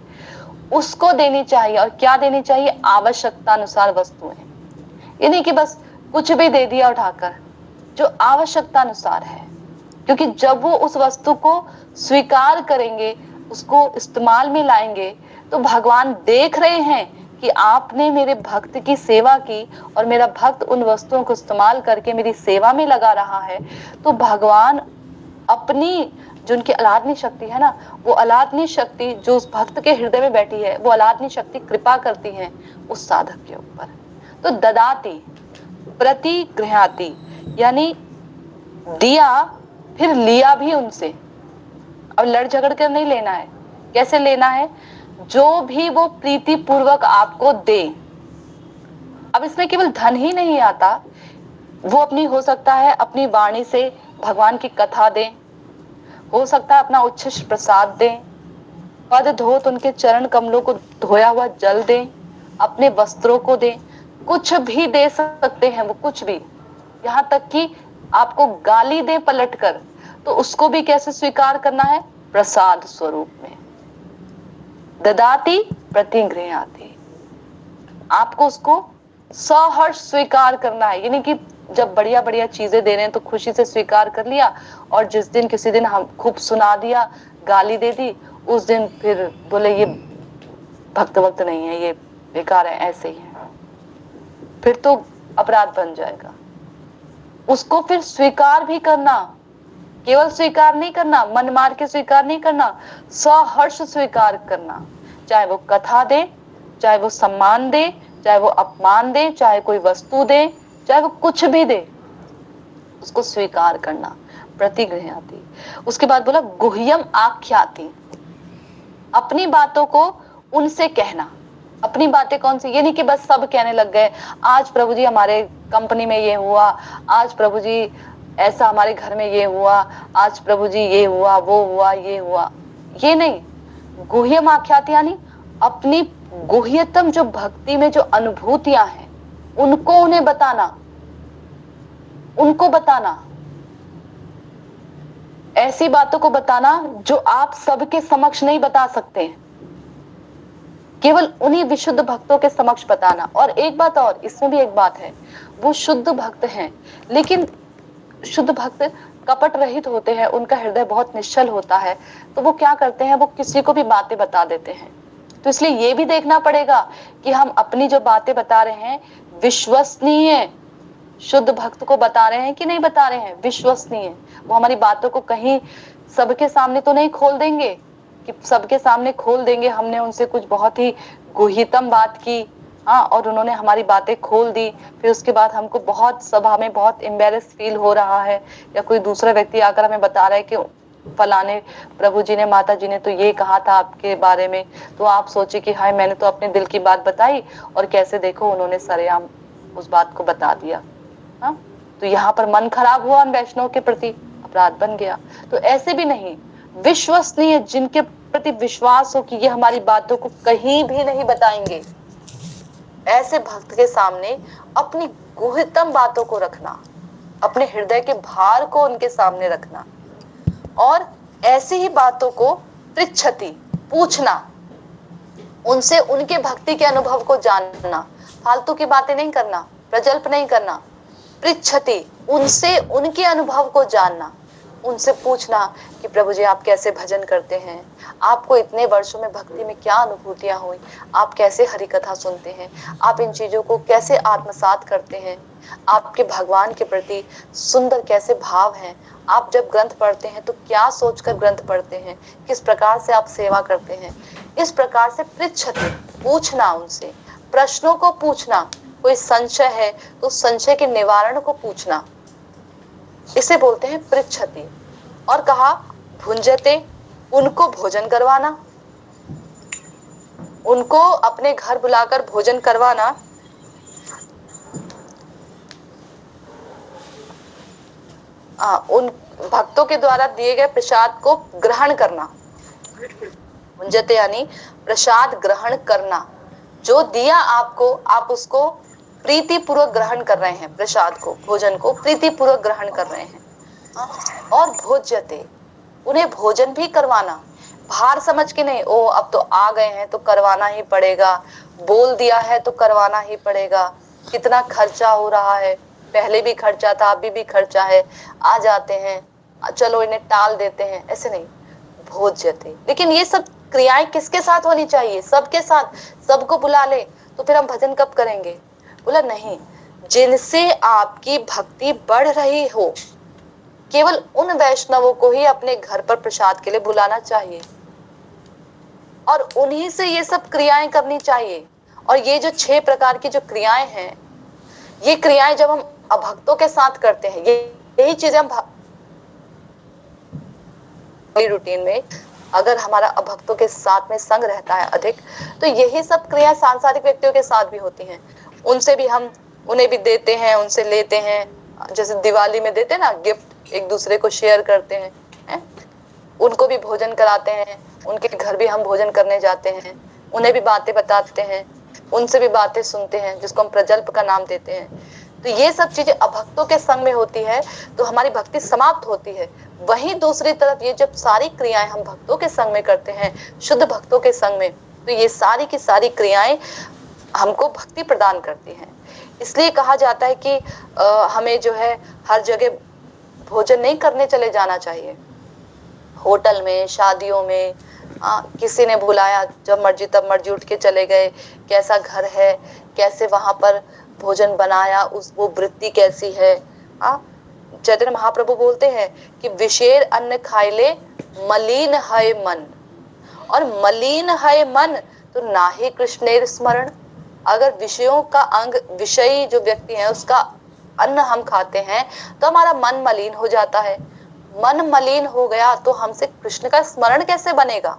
Speaker 1: उसको देनी चाहिए। और क्या देनी चाहिए? आवश्यकता अनुसार वस्तुएं। ये नहीं कि बस कुछ भी दे दिया उठाकर, जो आवश्यकता अनुसार है। क्योंकि जब वो उस वस्तु को स्वीकार करेंगे, उसको इस्तेमाल में लाएंगे, तो भगवान देख रहे हैं कि आपने मेरे भक्त की सेवा की और मेरा भक्त उन वस्तुओं को इस्तेमाल करके मेरी सेवा में लगा रहा है, तो भगवान अपनी जो उनकी अलादनी शक्ति है ना, वो अलादनी शक्ति जो उस भक्त के हृदय में बैठी है, वो अलादनी शक्ति कृपा करती है उस साधक के ऊपर। तो ददाती प्रतिगृह्णाति, यानी दिया फिर लिया भी उनसे। अब लड़ झगड़ कर नहीं लेना है। कैसे लेना है? जो भी वो प्रीति पूर्वक आपको दे। अब इसमें केवल धन ही नहीं आता, वो अपनी हो सकता है अपनी वाणी से भगवान की कथा दें, हो सकता है अपना उच्छिष्ट प्रसाद दें, पद धोत उनके चरण कमलों को धोया हुआ जल दें, अपने वस्त्रों को दें, कुछ भी दे सकते हैं वो, कुछ भी। यहाँ तक कि आपको गाली दें पलटकर, तो उसको भी कैसे स्वीकार करना है? प्रसाद स्वरूप में। ददाती प्रतिगृह्णाति, आपको उसको सहर्ष स्वीकार करना है। यानी कि जब बढ़िया बढ़िया चीजें दे रहे हैं तो खुशी से स्वीकार कर लिया, और जिस दिन किसी दिन हम खूब सुना दिया, गाली दे दी, उस दिन फिर बोले ये भक्त वक्त नहीं है, ये बेकार है, ऐसे ही है, फिर तो अपराध बन जाएगा। उसको फिर स्वीकार भी करना, केवल स्वीकार नहीं करना, मन मार के स्वीकार नहीं करना, सहर्ष स्वीकार करना। चाहे वो कथा दे, चाहे वो सम्मान दे, चाहे वो अपमान दे, चाहे कोई वस्तु दे, चाहे वो कुछ भी दे, उसको स्वीकार करना। प्रतिगृह्णाति। उसके बाद बोला गुह्यम आख्याति, अपनी बातों को उनसे कहना। अपनी बातें कौन सी? ये नहीं कि बस सब कहने लग गए, आज प्रभु जी हमारे कंपनी में ये हुआ, आज प्रभु जी ऐसा हमारे घर में ये हुआ, आज प्रभु जी ये हुआ, वो हुआ, ये हुआ, ये नहीं। गुह्यम आख्याति यानी अपनी गुह्यतम जो भक्ति में जो अनुभूतियां हैं, उनको उन्हें बताना, उनको बताना, ऐसी बातों को बताना जो आप सबके समक्ष नहीं बता सकते, केवल उन्हीं विशुद्ध भक्तों के समक्ष बताना। और एक बात और, इसमें भी एक बात है, वो शुद्ध भक्त हैं, लेकिन शुद्ध भक्त कपट रहित होते हैं, उनका हृदय बहुत निश्चल होता है, तो वो क्या करते हैं, वो किसी को भी बातें बता देते हैं। तो इसलिए ये भी देखना पड़ेगा कि हम अपनी जो बातें बता रहे हैं विश्वसनीय शुद्ध भक्त को बता रहे हैं कि नहीं बता रहे हैं, विश्वसनीय। वो हमारी बातों को कहीं सबके सामने तो नहीं खोल देंगे, कि सबके सामने खोल देंगे हमने उनसे कुछ बहुत ही गुह्यतम बात की, हाँ, और उन्होंने हमारी बातें खोल दी, फिर उसके बाद हमको बहुत सभा में बहुत एम्बेरस फील हो रहा है, या कोई दूसरा व्यक्ति आकर हमें बता रहा है कि फलाने प्रभु जी ने, माता जी ने तो ये कहा था आपके बारे में, तो आप सोचे कि हाय मैंने तो अपने दिल की बात बताई, और कैसे देखो उन्होंने सरेआम उस बात को बता दिया। हाँ, तो यहाँ पर मन खराब हुआ उन वैष्णव के प्रति, अपराध बन गया। तो ऐसे भी नहीं, विश्वसनीय, जिनके प्रति विश्वास हो कि ये हमारी बातों को कहीं भी नहीं बताएंगे, ऐसे भक्त के सामने अपनी गुह्यतम बातों को रखना, अपने हृदय के भार को उनके सामने रखना, और ऐसी ही बातों को पृच्छति, पूछना, उनसे उनके भक्ति के अनुभव को जानना, फालतू की बातें नहीं करना, प्रजल्प नहीं करना, पृच्छति, उनसे उनके अनुभव को जानना, उनसे पूछना कि प्रभु जी आप कैसे भजन करते हैं, आपको इतने वर्षों में भक्ति में क्या अनुभूतियां हुई, आप कैसे हरि कथा सुनते हैं, आप इन चीजों को कैसे आत्मसात करते हैं, आपके भगवान के प्रति सुंदर कैसे भाव हैं, आप जब ग्रंथ पढ़ते हैं तो क्या सोचकर ग्रंथ पढ़ते हैं, किस प्रकार से आप सेवा करते हैं। इस प्रकार से पृच्छति, पूछना, उनसे प्रश्नों को पूछना, कोई संशय है तो संशय के निवारण को पूछना, इसे बोलते हैं पृच्छति। और कहा भुंजते, उनको भोजन करवाना, उनको अपने घर बुलाकर भोजन करवाना, उन भक्तों के द्वारा दिए गए प्रसाद को ग्रहण करना। भुंजते यानी प्रसाद ग्रहण करना, जो दिया आपको आप उसको प्रीति पूर्वक ग्रहण कर रहे हैं, प्रसाद को, भोजन को प्रीति पूर्वक ग्रहण कर रहे हैं। और भोज्यते, उन्हें भोजन भी करवाना, भार समझ के नहीं, ओ अब तो आ गए हैं तो करवाना ही पड़ेगा, बोल दिया है तो करवाना ही पड़ेगा, कितना खर्चा हो रहा है, पहले भी खर्चा था अभी भी खर्चा है, आ जाते हैं चलो इन्हें टाल देते हैं, ऐसे नहीं, भोज्यते। लेकिन ये सब क्रियाएं किसके साथ होनी चाहिए, सबके साथ, सबको बुला ले तो फिर हम भजन कब करेंगे। बोला नहीं, जिनसे आपकी भक्ति बढ़ रही हो, केवल उन वैष्णवों को ही अपने घर पर प्रसाद के लिए बुलाना चाहिए और उन्हीं से ये सब क्रियाएं करनी चाहिए। और ये जो 6 प्रकार की जो क्रियाएं हैं, ये क्रियाएं जब हम अभक्तों के साथ करते हैं, यही चीजें हम रूटीन में अगर हमारा अभक्तों के साथ में संग रहता है अधिक, तो यही सब क्रियाएं सांसारिक व्यक्तियों के साथ भी होती हैं। उनसे भी हम, उन्हें भी देते हैं, उनसे लेते हैं, जैसे दिवाली में देते हैं ना गिफ्ट, एक दूसरे को शेयर करते हैं, उनको भी भोजन कराते हैं, उनके घर भी हम भोजन करने जाते हैं, उन्हें भी बातें बताते हैं, उनसे भी बातें सुनते हैं, जिसको हम प्रजल्प का नाम देते हैं। तो ये सब चीजें अभक्तों के संग में होती है तो हमारी भक्ति समाप्त होती है। वहीं दूसरी तरफ ये जब सारी क्रियाएं हम भक्तों के संग में करते हैं, शुद्ध भक्तों के संग में, तो ये सारी की सारी क्रियाएं हमको भक्ति प्रदान करती हैं। इसलिए कहा जाता है कि हमें जो है हर जगह भोजन नहीं करने चले जाना चाहिए, होटल में, शादियों में, किसी ने बुलाया, जब मर्जी तब मर्जी उठ के चले गए, कैसा घर है, कैसे वहां पर भोजन बनाया, उस वो वृत्ति कैसी है। चैतन्य महाप्रभु बोलते हैं कि विशेर अन्न खाइले मलिन है मन, और मलिन है मन तो ना ही कृष्णेर स्मरण। अगर विषयों का अंग, विषयी जो व्यक्ति है उसका अन्न हम खाते हैं तो हमारा मन मलिन हो जाता है। मन मलिन हो गया तो हमसे कृष्ण का स्मरण कैसे बनेगा,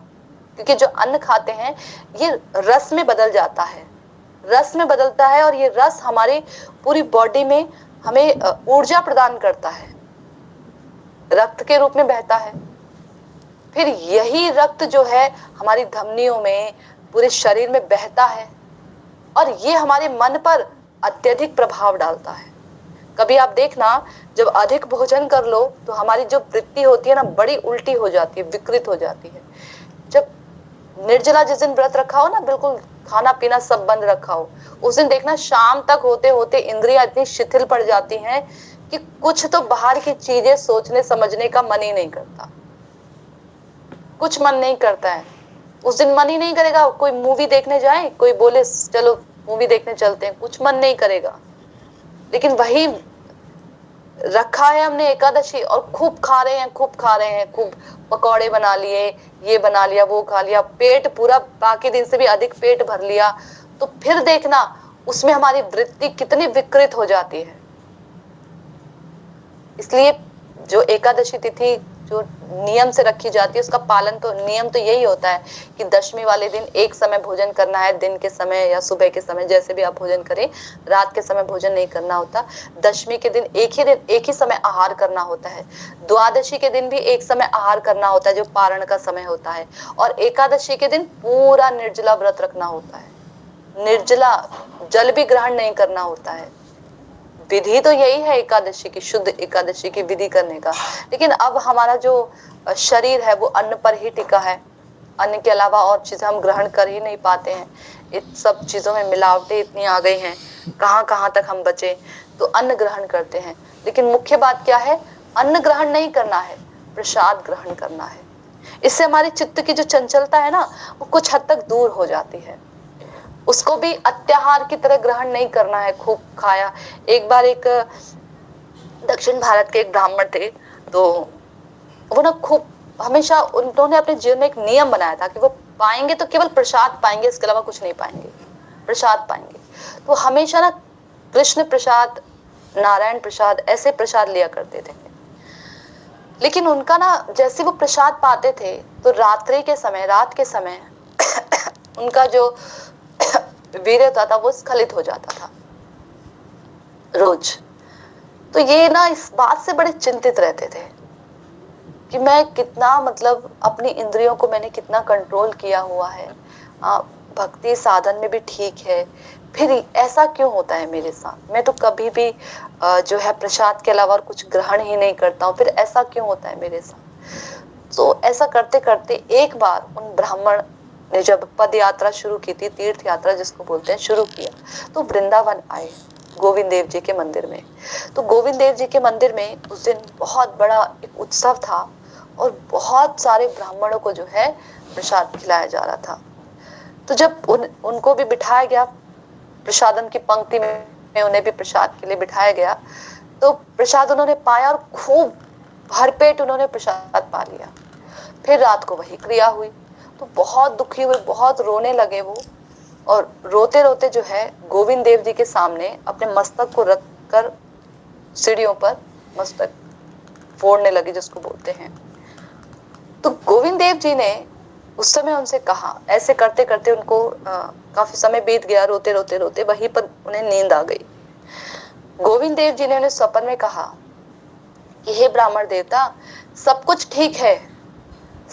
Speaker 1: क्योंकि जो अन्न खाते हैं ये रस में बदल जाता है, रस में बदलता है, और ये रस हमारी पूरी बॉडी में हमें ऊर्जा प्रदान करता है, रक्त के रूप में बहता है। फिर यही रक्त जो है हमारी धमनियों में, पूरे शरीर में बहता है, और ये हमारे मन पर अत्यधिक प्रभाव डालता है। कभी आप देखना, जब अधिक भोजन कर लो तो हमारी जो वृत्ति होती है ना, बड़ी उल्टी हो जाती है, विकृत हो जाती है। जब निर्जला जिस दिन व्रत रखा हो ना, बिल्कुल खाना पीना सब बंद रखा हो, उस दिन देखना शाम तक होते होते इंद्रियां इतनी शिथिल पड़ जाती हैं कि कुछ तो बाहर की चीजें सोचने समझने का मन ही नहीं करता, कुछ मन नहीं करता है। उस दिन मन ही नहीं करेगा, कोई मूवी देखने जाए, कोई बोले चलो मूवी देखने चलते हैं, कुछ मन नहीं करेगा। लेकिन वही रखा है हमने एकादशी और खूब खा रहे हैं, खूब खा रहे हैं, खूब पकौड़े बना लिए, ये बना लिया, वो खा लिया, पेट पूरा बाकी दिन से भी अधिक पेट भर लिया, तो फिर देखना उसमें हमारी वृत्ति कितनी विकृत हो जाती है। इसलिए जो एकादशी तिथि जो नियम से रखी जाती है, उसका पालन तो, नियम तो यही होता है कि दशमी वाले दिन एक समय भोजन करना है, दिन के समय या सुबह के समय, जैसे भी आप भोजन करें, रात के समय भोजन नहीं करना होता। दशमी के दिन एक ही समय आहार करना होता है। द्वादशी के दिन भी एक समय आहार करना होता है, जो पारण का समय होता है, और एकादशी के दिन पूरा निर्जला व्रत रखना होता है। निर्जला जल भी ग्रहण नहीं करना होता है। विधि तो यही है एकादशी की, शुद्ध एकादशी की विधि करने का, लेकिन अब हमारा जो शरीर है वो अन्न पर ही टिका है, अन्न के अलावा और चीजें हम ग्रहण कर ही नहीं पाते हैं। इन सब चीजों में मिलावटें इतनी आ गई हैं, कहाँ कहाँ तक हम बचे, तो अन्न ग्रहण करते हैं। लेकिन मुख्य बात क्या है, अन्न ग्रहण नहीं करना है, प्रसाद ग्रहण करना है। इससे हमारी चित्त की जो चंचलता है ना, वो कुछ हद तक दूर हो जाती है। उसको भी अत्याहार की तरह ग्रहण नहीं करना है, खूब खाया। एक बार एक दक्षिण भारत के एक ब्राह्मण थे, तो वो ना खूब, हमेशा उन्होंने अपने जीवन में एक नियम बनाया था कि वो पाएंगे तो केवल प्रसाद पाएंगे, इसके अलावा कुछ नहीं पाएंगे, प्रसाद पाएंगे। तो हमेशा ना कृष्ण प्रसाद, नारायण प्रसाद, ऐसे प्रसाद लिया करते थे। लेकिन उनका ना, जैसे वो प्रसाद पाते थे तो रात्रि के समय, रात के समय उनका जो वीर्य होता था वो स्खलित हो जाता था रोज। तो ये ना इस बात से बड़े चिंतित रहते थे कि मैं कितना, मतलब अपनी इंद्रियों को मैंने कितना कंट्रोल किया हुआ है, भक्ति साधन में भी ठीक है, फिर ऐसा क्यों होता है मेरे साथ, मैं तो कभी भी जो है प्रसाद के अलावा और कुछ ग्रहण ही नहीं करता हूँ, फिर ऐसा क्यों होता है मेरे साथ। तो ऐसा करते करते एक बार उन ब्राह्मण ने जब पद यात्रा शुरू की थी, तीर्थ यात्रा जिसको बोलते हैं, शुरू किया, तो वृंदावन आए गोविंद देव जी के मंदिर में। तो गोविंद देव जी के मंदिर में उस दिन बहुत बड़ा एक उत्सव था और बहुत सारे ब्राह्मणों को जो है प्रसाद खिलाया जा रहा था। तो जब उनको भी बिठाया गया प्रसादम की पंक्ति में, उन्हें भी प्रसाद के लिए बिठाया गया, तो प्रसाद उन्होंने पाया और खूब भरपेट उन्होंने प्रसाद पा लिया। फिर रात को वही क्रिया हुई, तो बहुत दुखी हुए, बहुत रोने लगे वो, और रोते रोते जो है गोविंद देव जी के सामने अपने मस्तक को रख कर सीढ़ियों पर मस्तक फोड़ने लगे, जिसको बोलते हैं। तो गोविंद देव जी ने उस समय उनसे कहा, ऐसे करते करते उनको काफी समय बीत गया, रोते रोते रोते वहीं पर उन्हें नींद आ गई। गोविंद देव जी ने उन्हें स्वप्न में कहा कि हे ब्राह्मण देवता, सब कुछ ठीक है,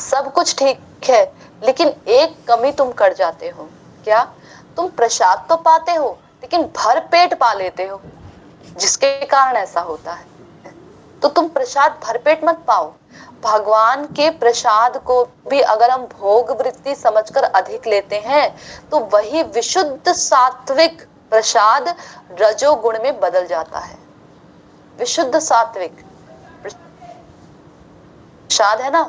Speaker 1: सब कुछ ठीक है, लेकिन एक कमी तुम कर जाते हो। क्या? तुम प्रसाद तो पाते हो लेकिन भर पेट पा लेते हो, जिसके कारण ऐसा होता है। तो तुम प्रसाद भरपेट मत पाओ। भगवान के प्रसाद को भी अगर हम भोग वृत्ति समझकर अधिक लेते हैं तो वही विशुद्ध सात्विक प्रसाद रजोगुण में बदल जाता है। विशुद्ध सात्विक प्रसाद है ना,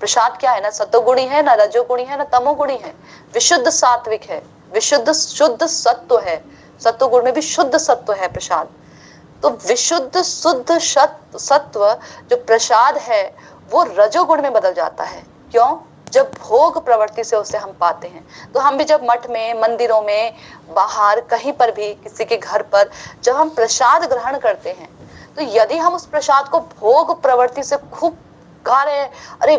Speaker 1: प्रसाद क्या है ना, सतोगुणी है ना, रजोगुणी है ना, तमोगुणी है, विशुद्ध सात्विक है, विशुद्ध शुद्ध सत्व है, सत्वगुण में भी शुद्ध सत्व है प्रसाद। तो विशुद्ध शुद्ध सत्व जो प्रसाद है वो रजोगुण में बदल जाता है। क्यों? जब भोग प्रवृत्ति से उसे हम पाते हैं। तो हम भी जब मठ में, मंदिरों में, बाहर कहीं पर भी किसी के घर पर जब हम प्रसाद ग्रहण करते हैं, तो यदि हम उस प्रसाद को भोग प्रवृत्ति से खूब खा रहे हैं, अरे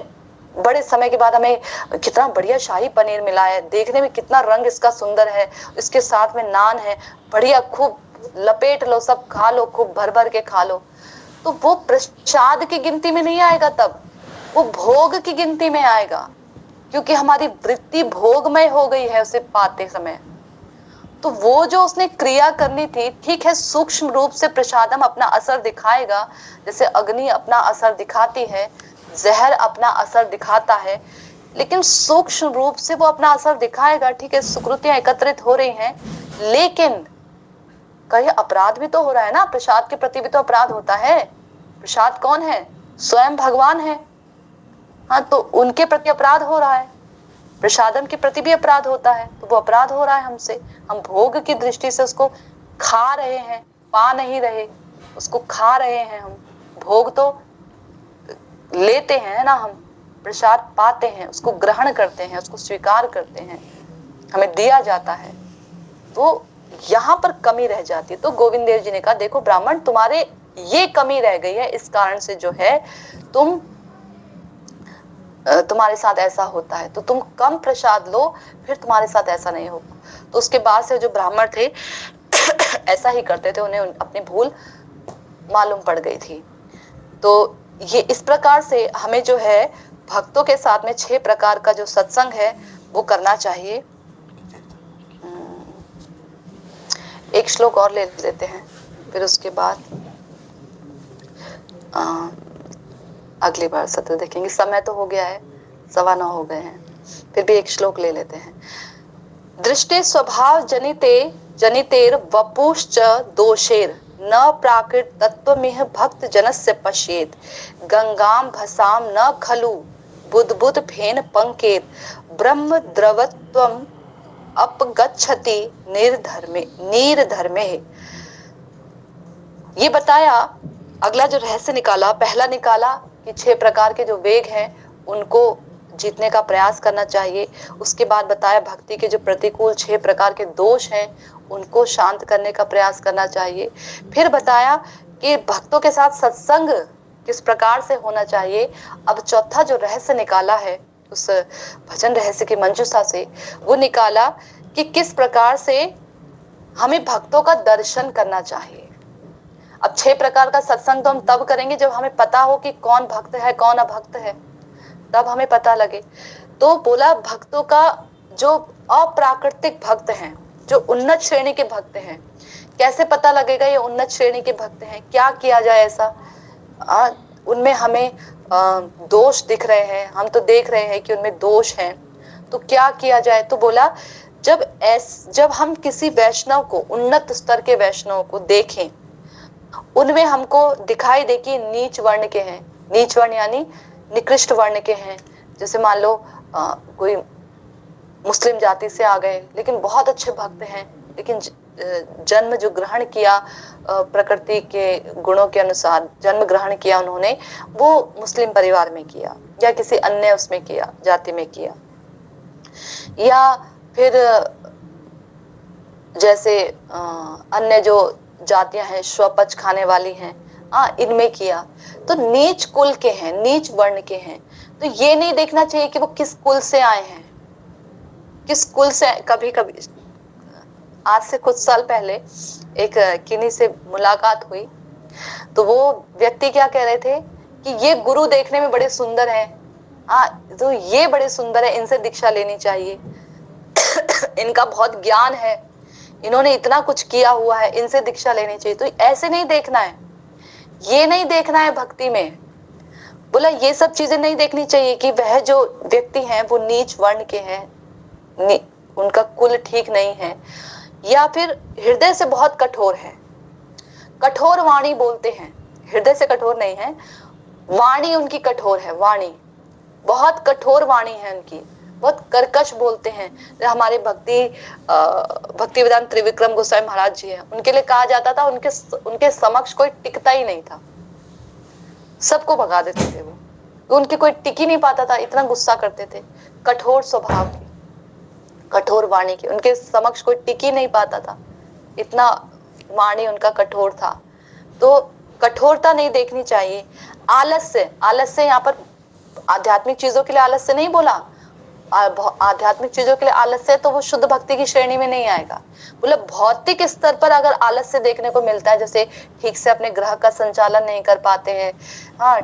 Speaker 1: बड़े समय के बाद हमें कितना बढ़िया शाही पनीर मिला है, देखने में कितना रंग इसका सुंदर है, इसके साथ में नान है, बढ़िया, खूब लपेट लो, सब खा लो, खूब भर भर के खा लो, तो वो प्रसाद की गिनती में नहीं आएगा, तब वो भोग की गिनती में आएगा, क्योंकि हमारी वृत्ति भोगमय हो गई है उसे पाते समय। तो वो जो उसने क्रिया करनी थी, ठीक है, सूक्ष्म रूप से प्रसादम अपना असर दिखाएगा, जैसे अग्नि अपना असर दिखाती है, जहर अपना असर दिखाता है, लेकिन सूक्ष्म रूप से वो अपना असर दिखाएगा। ठीक है, सुकृतियां एकत्रित हो रही हैं, लेकिन कहीं अपराध भी तो हो रहा है ना, प्रसाद के प्रति भी तो अपराध होता है। प्रसाद कौन है? स्वयं भगवान है। हाँ, तो उनके प्रति अपराध हो रहा है, प्रसादम के प्रति भी अपराध होता है, तो वो अपराध हो रहा है हमसे। हम भोग की दृष्टि से उसको खा रहे हैं, पा नहीं रहे, उसको खा रहे हैं हम। भोग तो लेते हैं ना हम, प्रसाद पाते हैं, उसको ग्रहण करते हैं, उसको स्वीकार करते हैं, हमें दिया जाता है, तो यहाँ पर कमी रह जाती है। तो गोविंद देव जी ने कहा, देखो ब्राह्मण, तुम्हारे ये कमी रह गई है, इस कारण से जो है तुम्हारे साथ ऐसा होता है, तो तुम कम प्रसाद लो, फिर तुम्हारे साथ ऐसा नहीं होगा। तो उसके बाद से जो ब्राह्मण थे ऐसा ही करते थे, उन्हें अपनी भूल मालूम पड़ गई थी। तो ये इस प्रकार से हमें जो है भक्तों के साथ में 6 प्रकार का जो सत्संग है वो करना चाहिए। एक श्लोक और ले लेते हैं, फिर उसके बाद अगली बार सत्र देखेंगे। समय तो हो गया है, 9:15 हो गए हैं, फिर भी एक श्लोक ले लेते हैं। दृष्टे स्वभाव जनितेर वपुश्च दोषेर न प्राकृत तत्वमिह भक्त जनस्य पश्येत गंगाम भसाम न खलु बुद्बुद फेन पंकेत ब्रह्म द्रवत्वम अपगच्छति नीरधर्मे। ये बताया। अगला जो रहस्य निकाला, पहला निकाला कि 6 प्रकार के जो वेग हैं उनको जीतने का प्रयास करना चाहिए। उसके बाद बताया भक्ति के जो प्रतिकूल 6 प्रकार के दोष हैं उनको शांत करने का प्रयास करना चाहिए। फिर बताया कि भक्तों के साथ सत्संग किस प्रकार से होना चाहिए। अब चौथा जो रहस्य निकाला है उस भजन रहस्य की मंजूषा से, वो निकाला कि किस प्रकार से हमें भक्तों का दर्शन करना चाहिए। अब 6 प्रकार का सत्संग तो हम तब करेंगे जब हमें पता हो कि कौन भक्त है कौन अभक्त है, तब हमें पता लगे। तो बोला भक्तों का जो अप्राकृतिक भक्त हैं, जो उन्नत श्रेणी के भक्त हैं, कैसे पता लगेगा ये उन्नत श्रेणी के भक्त हैं, क्या किया जाए ऐसा। उनमें हमें दोष दिख रहे हैं, हम तो देख रहे हैं कि उनमें दोष हैं, तो क्या किया जाए। तो बोला जब हम किसी वैष्णव को, उन्नत स्तर के वैष्णव को देखें, उनमें हमको दिखाई दे कि नीच वर्ण के हैं, नीच वर्ण यानी निकृष्ट वर्ण के हैं। जैसे मान लो कोई मुस्लिम जाति से आ गए लेकिन बहुत अच्छे भक्त हैं, लेकिन जन्म जो ग्रहण किया प्रकृति के गुणों के अनुसार जन्म ग्रहण किया उन्होंने, वो मुस्लिम परिवार में किया या किसी अन्य उसमें किया, जाति में किया। या फिर जैसे अन्य जो जातियां हैं स्वपच खाने वाली हैं, इनमें किया, तो नीच कुल के हैं, नीच वर्ण के हैं। तो ये नहीं देखना चाहिए कि वो किस कुल से आए हैं, किस कुल से। कभी कभी आज से कुछ साल पहले एक किन्हीं से मुलाकात हुई, तो वो व्यक्ति क्या कह रहे थे कि ये गुरु देखने में बड़े सुंदर हैं, तो ये बड़े सुंदर है, इनसे दीक्षा लेनी चाहिए इनका बहुत ज्ञान है, इन्होंने इतना कुछ किया हुआ है, इनसे दीक्षा लेनी चाहिए। तो ऐसे नहीं देखना है, ये नहीं देखना है भक्ति में। बोला ये सब चीजें नहीं देखनी चाहिए कि वह जो व्यक्ति हैं वो नीच वर्ण के हैं, उनका कुल ठीक नहीं है, या फिर हृदय से बहुत कठोर है, कठोर वाणी बोलते हैं। हृदय से कठोर नहीं है, वाणी उनकी कठोर है, वाणी बहुत कठोर वाणी है उनकी, बहुत कर्कश बोलते हैं। हमारे भक्ति वेदांत त्रिविक्रम गोस्वामी महाराज जी हैं, उनके लिए कहा जाता था उनके समक्ष कोई टिकता ही नहीं था, सबको भगा देते थे वो, तो उनके कोई टिक ही नहीं पाता था, इतना गुस्सा करते थे। कठोर स्वभाव की, कठोर वाणी की, उनके समक्ष कोई टिक ही नहीं पाता था, इतना वाणी उनका कठोर था। तो कठोरता नहीं देखनी चाहिए। आलस्य, आलस्य यहाँ पर आध्यात्मिक चीजों के लिए आलस्य नहीं बोला, आध्यात्मिक चीजों के लिए आलस्य तो वो शुद्ध भक्ति की श्रेणी में नहीं आएगा। बोले भौतिक स्तर पर अगर आलस्य देखने को मिलता है, जैसे ठीक से अपने ग्रह का संचालन नहीं कर पाते हैं,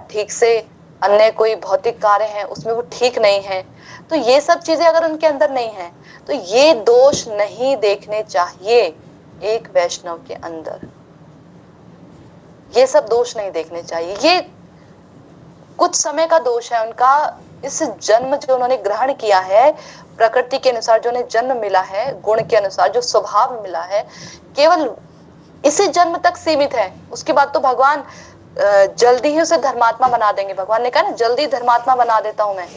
Speaker 1: ठीक से अन्य कोई भौतिक कार्य है उसमें वो ठीक नहीं है, तो ये सब चीजें अगर उनके अंदर नहीं है तो ये दोष नहीं देखने चाहिए एक वैष्णव के अंदर, ये सब दोष नहीं देखने चाहिए। ये कुछ समय का दोष है उनका, इस जन्म जो उन्होंने ग्रहण किया है प्रकृति के अनुसार, जो उन्हें जन्म मिला है गुण के अनुसार, जो स्वभाव मिला है, केवल इसी जन्म तक सीमित है। उसके बाद तो भगवान जल्दी ही उसे धर्मात्मा बना देंगे। भगवान ने कहा ना जल्दी धर्मात्मा बना देता हूं मैं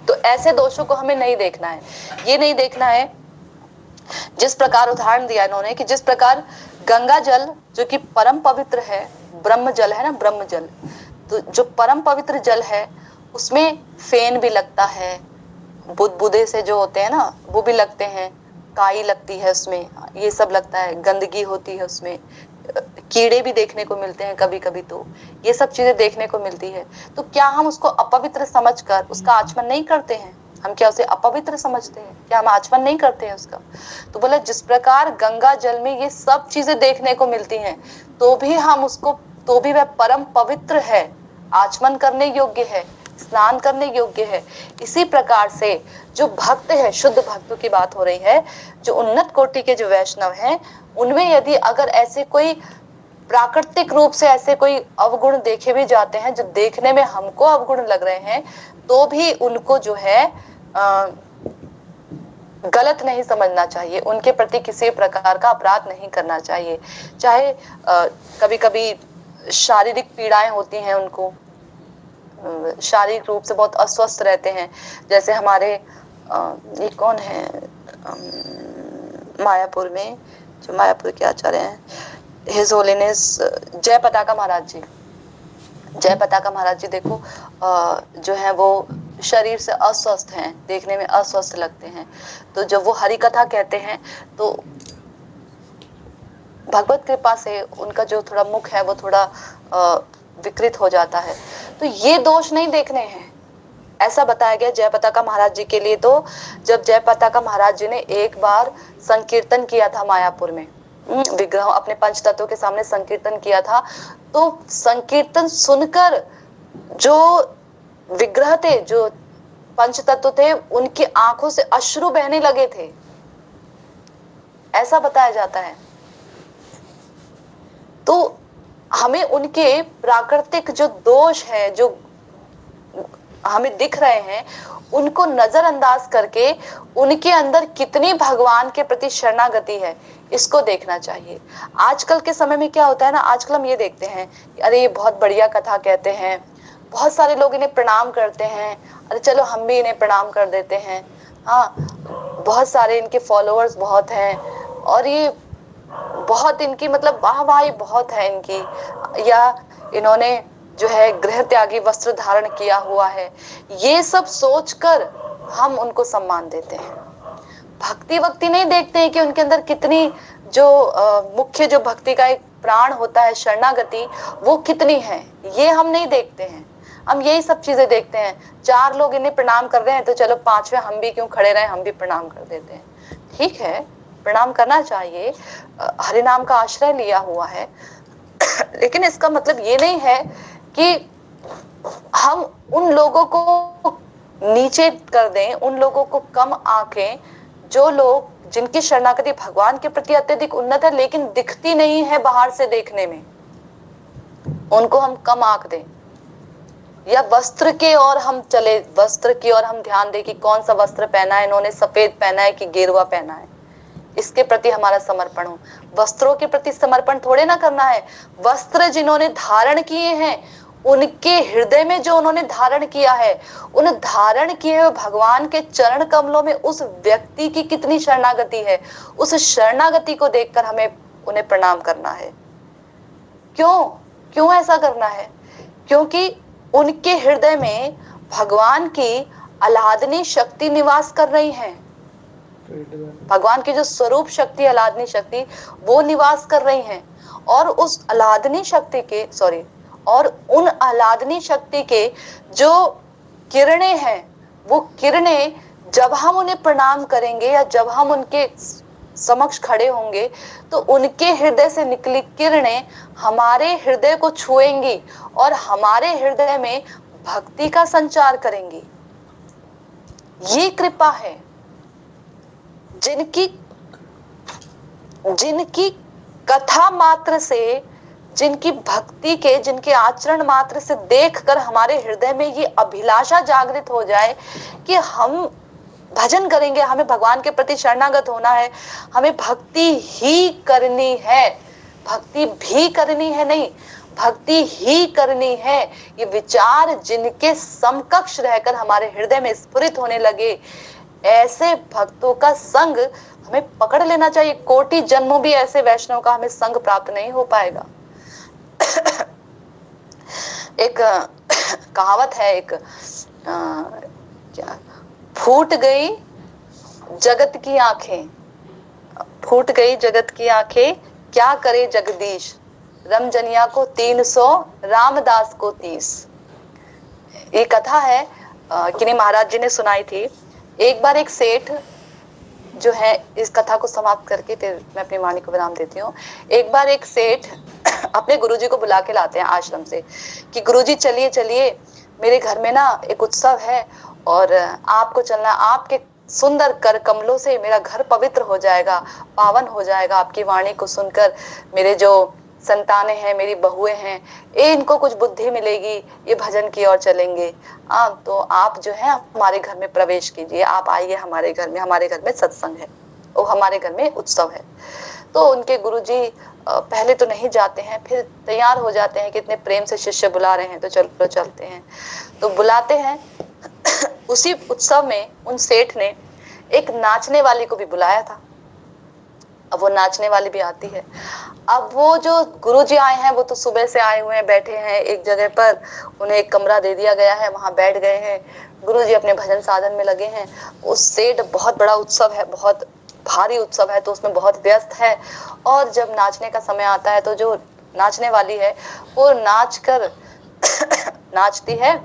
Speaker 1: तो ऐसे दोषों को हमें नहीं देखना है। ये नहीं देखना है, जिस प्रकार उदाहरण दिया इन्होंने कि जिस प्रकार गंगा जल जो कि परम पवित्र है, ब्रह्म जल है ना, ब्रह्म जल, तो जो परम पवित्र जल है उसमें फेन भी लगता है, बुदबुदे से जो होते हैं ना वो भी लगते हैं, काई लगती है उसमें, ये सब लगता है, गंदगी होती है उसमें, कीड़े भी देखने को मिलते हैं कभी कभी, तो ये सब चीजें देखने को मिलती है। तो क्या हम उसको अपवित्र समझकर उसका आचमन नहीं करते हैं? हम क्या उसे अपवित्र समझते हैं? क्या हम आचमन नहीं करते हैं उसका? तो बोला जिस प्रकार गंगा जल में ये सब चीजें देखने को मिलती हैं तो भी हम उसको, तो भी वह परम पवित्र है, आचमन करने योग्य है, स्नान करने योग्य है। इसी प्रकार से जो भक्त है, शुद्ध भक्तों की बात हो रही है, जो उन्नत कोटि के जो वैष्णव हैं, उनमें यदि अगर ऐसे कोई प्राकृतिक रूप से ऐसे कोई अवगुण देखे भी जाते हैं जो देखने में हमको अवगुण लग रहे हैं, तो भी उनको जो है गलत नहीं समझना चाहिए, उनके प्रति किसी प्रकार का अपराध नहीं करना चाहिए। चाहे कभी कभी शारीरिक पीड़ाएं होती हैं, उनको शारीरिक रूप से बहुत अस्वस्थ रहते हैं, जैसे हमारे ये कौन है मायापुर में, जो मायापुर के आचार्य हैं, हिज होलीनेस जय पताका महाराज जी। जय पताका महाराज जी देखो जो है वो शरीर से अस्वस्थ हैं, देखने में अस्वस्थ लगते हैं, तो जब वो हरि कथा कहते हैं तो भगवत कृपा से उनका जो थोड़ा मुख है वो थोड़ा विकृत हो जाता है। तो ये दोष नहीं देखने हैं, ऐसा बताया गया जय पताका महाराज जी के लिए। तो जब जय पताका महाराज जी ने एक बार संकीर्तन किया था मायापुर में, विग्रह अपने पंच तत्वों के सामने संकीर्तन किया था, तो संकीर्तन सुनकर जो विग्रह थे, जो पंच तत्व थे, उनकी आंखों से अश्रु बहने लगे थे, ऐसा बताया जाता है। तो हमें उनके प्राकृतिक जो दोष है, जो हमें दिख रहे हैं, उनको नजरअंदाज करके उनके अंदर कितनी भगवान के प्रति शरणागति है, इसको देखना चाहिए। आजकल के समय में क्या होता है ना, आजकल हम ये देखते हैं अरे ये बहुत बढ़िया कथा कहते हैं, बहुत सारे लोग इन्हें प्रणाम करते हैं, अरे चलो हम भी इन्हें प्रणाम कर देते हैं, हाँ बहुत सारे इनके फॉलोअर्स बहुत हैं, और ये बहुत इनकी मतलब वाहवाही बहुत है इनकी, या इन्होंने जो है गृह त्यागी वस्त्र धारण किया हुआ है, ये सब सोचकर हम उनको सम्मान देते हैं। भक्ति वक्ति नहीं देखते हैं कि उनके अंदर कितनी जो मुख्य जो भक्ति का एक प्राण होता है, शरणागति, वो कितनी है, ये हम नहीं देखते हैं। हम यही सब चीजें देखते हैं, चार लोग इन्हें प्रणाम कर रहे हैं तो चलो पांचवें हम भी क्यों खड़े रहे, हम भी प्रणाम कर देते हैं। ठीक है, प्रणाम करना चाहिए, हरि नाम का आश्रय लिया हुआ है, लेकिन इसका मतलब ये नहीं है कि हम उन लोगों को नीचे कर दें, उन लोगों को कम आंकें, जो लोग जिनकी शरणागति भगवान के प्रति अत्यधिक उन्नत है लेकिन दिखती नहीं है बाहर से देखने में, उनको हम कम आंक दें। या वस्त्र के और हम चले, वस्त्र की और हम ध्यान दें कि कौन सा वस्त्र पहना है इन्होंने, सफेद पहना है कि गेरुआ पहना है, इसके प्रति हमारा समर्पण हो। वस्त्रों के प्रति समर्पण थोड़े ना करना है, वस्त्र जिन्होंने धारण किए हैं उनके हृदय में जो उन्होंने धारण किया है, उन धारण किए हुए भगवान के चरण कमलों में उस व्यक्ति की कितनी शरणागति है, उस शरणागति को देखकर हमें उन्हें प्रणाम करना है। क्यों क्यों ऐसा करना है? क्योंकि उनके हृदय में भगवान की आह्लादनी शक्ति निवास कर रही है, भगवान की जो स्वरूप शक्ति, आह्लादनी शक्ति, वो निवास कर रही हैं। और उस आह्लादनी शक्ति के और उन आह्लादनी शक्ति के जो किरणें हैं, वो किरणें जब हम उन्हें प्रणाम करेंगे या जब हम उनके समक्ष खड़े होंगे तो उनके हृदय से निकली किरणें हमारे हृदय को छुएंगी और हमारे हृदय में भक्ति का संचार करेंगी। ये कृपा है। जिनकी कथा मात्र से, जिनकी भक्ति के, जिनके आचरण मात्र से देखकर हमारे हृदय में ये अभिलाषा जागृत हो जाए कि हम भजन करेंगे, हमें भगवान के प्रति शरणागत होना है, हमें भक्ति ही करनी है, भक्ति भी करनी है नहीं, भक्ति ही करनी है। ये विचार जिनके समकक्ष रहकर हमारे हृदय में स्फुरित होने लगे, ऐसे भक्तों का संग हमें पकड़ लेना चाहिए। कोटि जन्मों भी ऐसे वैष्णव का हमें संग प्राप्त नहीं हो पाएगा। एक कहावत है, एक क्या, फूट गई जगत की आंखें, फूट गई जगत की आंखें, क्या करे जगदीश, रमजनिया को 300 रामदास को 30। ये कथा है किन्हीं महाराज जी ने सुनाई थी। एक बार एक सेठ जो है, इस कथा को समाप्त करके फिर मैं अपनी वाणी को विराम देती हूँ। एक बार एक सेठ अपने गुरुजी को बुला के लाते हैं आश्रम से कि गुरुजी चलिए चलिए, मेरे घर में ना एक उत्सव है और आपको चलना, आपके सुंदर कर कमलों से मेरा घर पवित्र हो जाएगा, पावन हो जाएगा। आपकी वाणी को सुनकर मेरे जो संतानें हैं, मेरी बहुएं हैं, इनको कुछ बुद्धि मिलेगी, ये भजन की ओर चलेंगे। तो आप जो है हमारे घर में प्रवेश कीजिए, आप आइए हमारे घर में, हमारे घर में सत्संग है, वो हमारे घर में उत्सव है। तो उनके गुरुजी पहले तो नहीं जाते हैं, फिर तैयार हो जाते हैं कि इतने प्रेम से शिष्य बुला रहे हैं तो चलो चलते हैं। तो बुलाते हैं। उसी उत्सव में उन सेठ ने एक नाचने वाली को भी बुलाया था। अब वो नाचने वाली भी आती है। अब वो जो गुरुजी आए हैं वो तो सुबह से आए हुए हैं, बैठे हैं एक जगह पर, उन्हें एक कमरा दे दिया गया है, वहां बैठ गए हैं। गुरुजी अपने भजन साधन में लगे हैं। उस सेठ बहुत बड़ा उत्सव है, बहुत भारी उत्सव है, तो उसमें बहुत व्यस्त है। और जब नाचने का समय आता है तो जो नाचने वाली है वो नाच कर नाचती है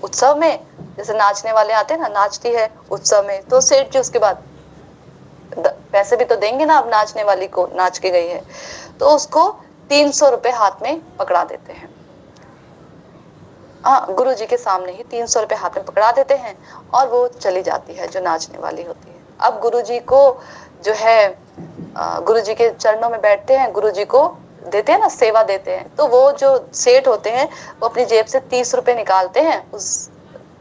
Speaker 1: उत्सव में, जैसे नाचने वाले आते हैं ना, नाचती है उत्सव में। तो सेठ जी उसके बाद पैसे भी तो देंगे ना, अब नाचने वाली को, नाच के गई है, तो उसको 300 रुपए हाथ में पकड़ा देते हैं। हाँ, गुरु जी के सामने ही 300 रुपए हाथ में पकड़ा देते हैं और वो चली जाती है जो नाचने वाली होती है। अब गुरु जी को जो है गुरु जी के चरणों में बैठते हैं, गुरु जी को देते हैं ना, सेवा देते हैं। तो वो जो सेठ होते हैं वो अपनी जेब से 30 रुपए निकालते हैं, उस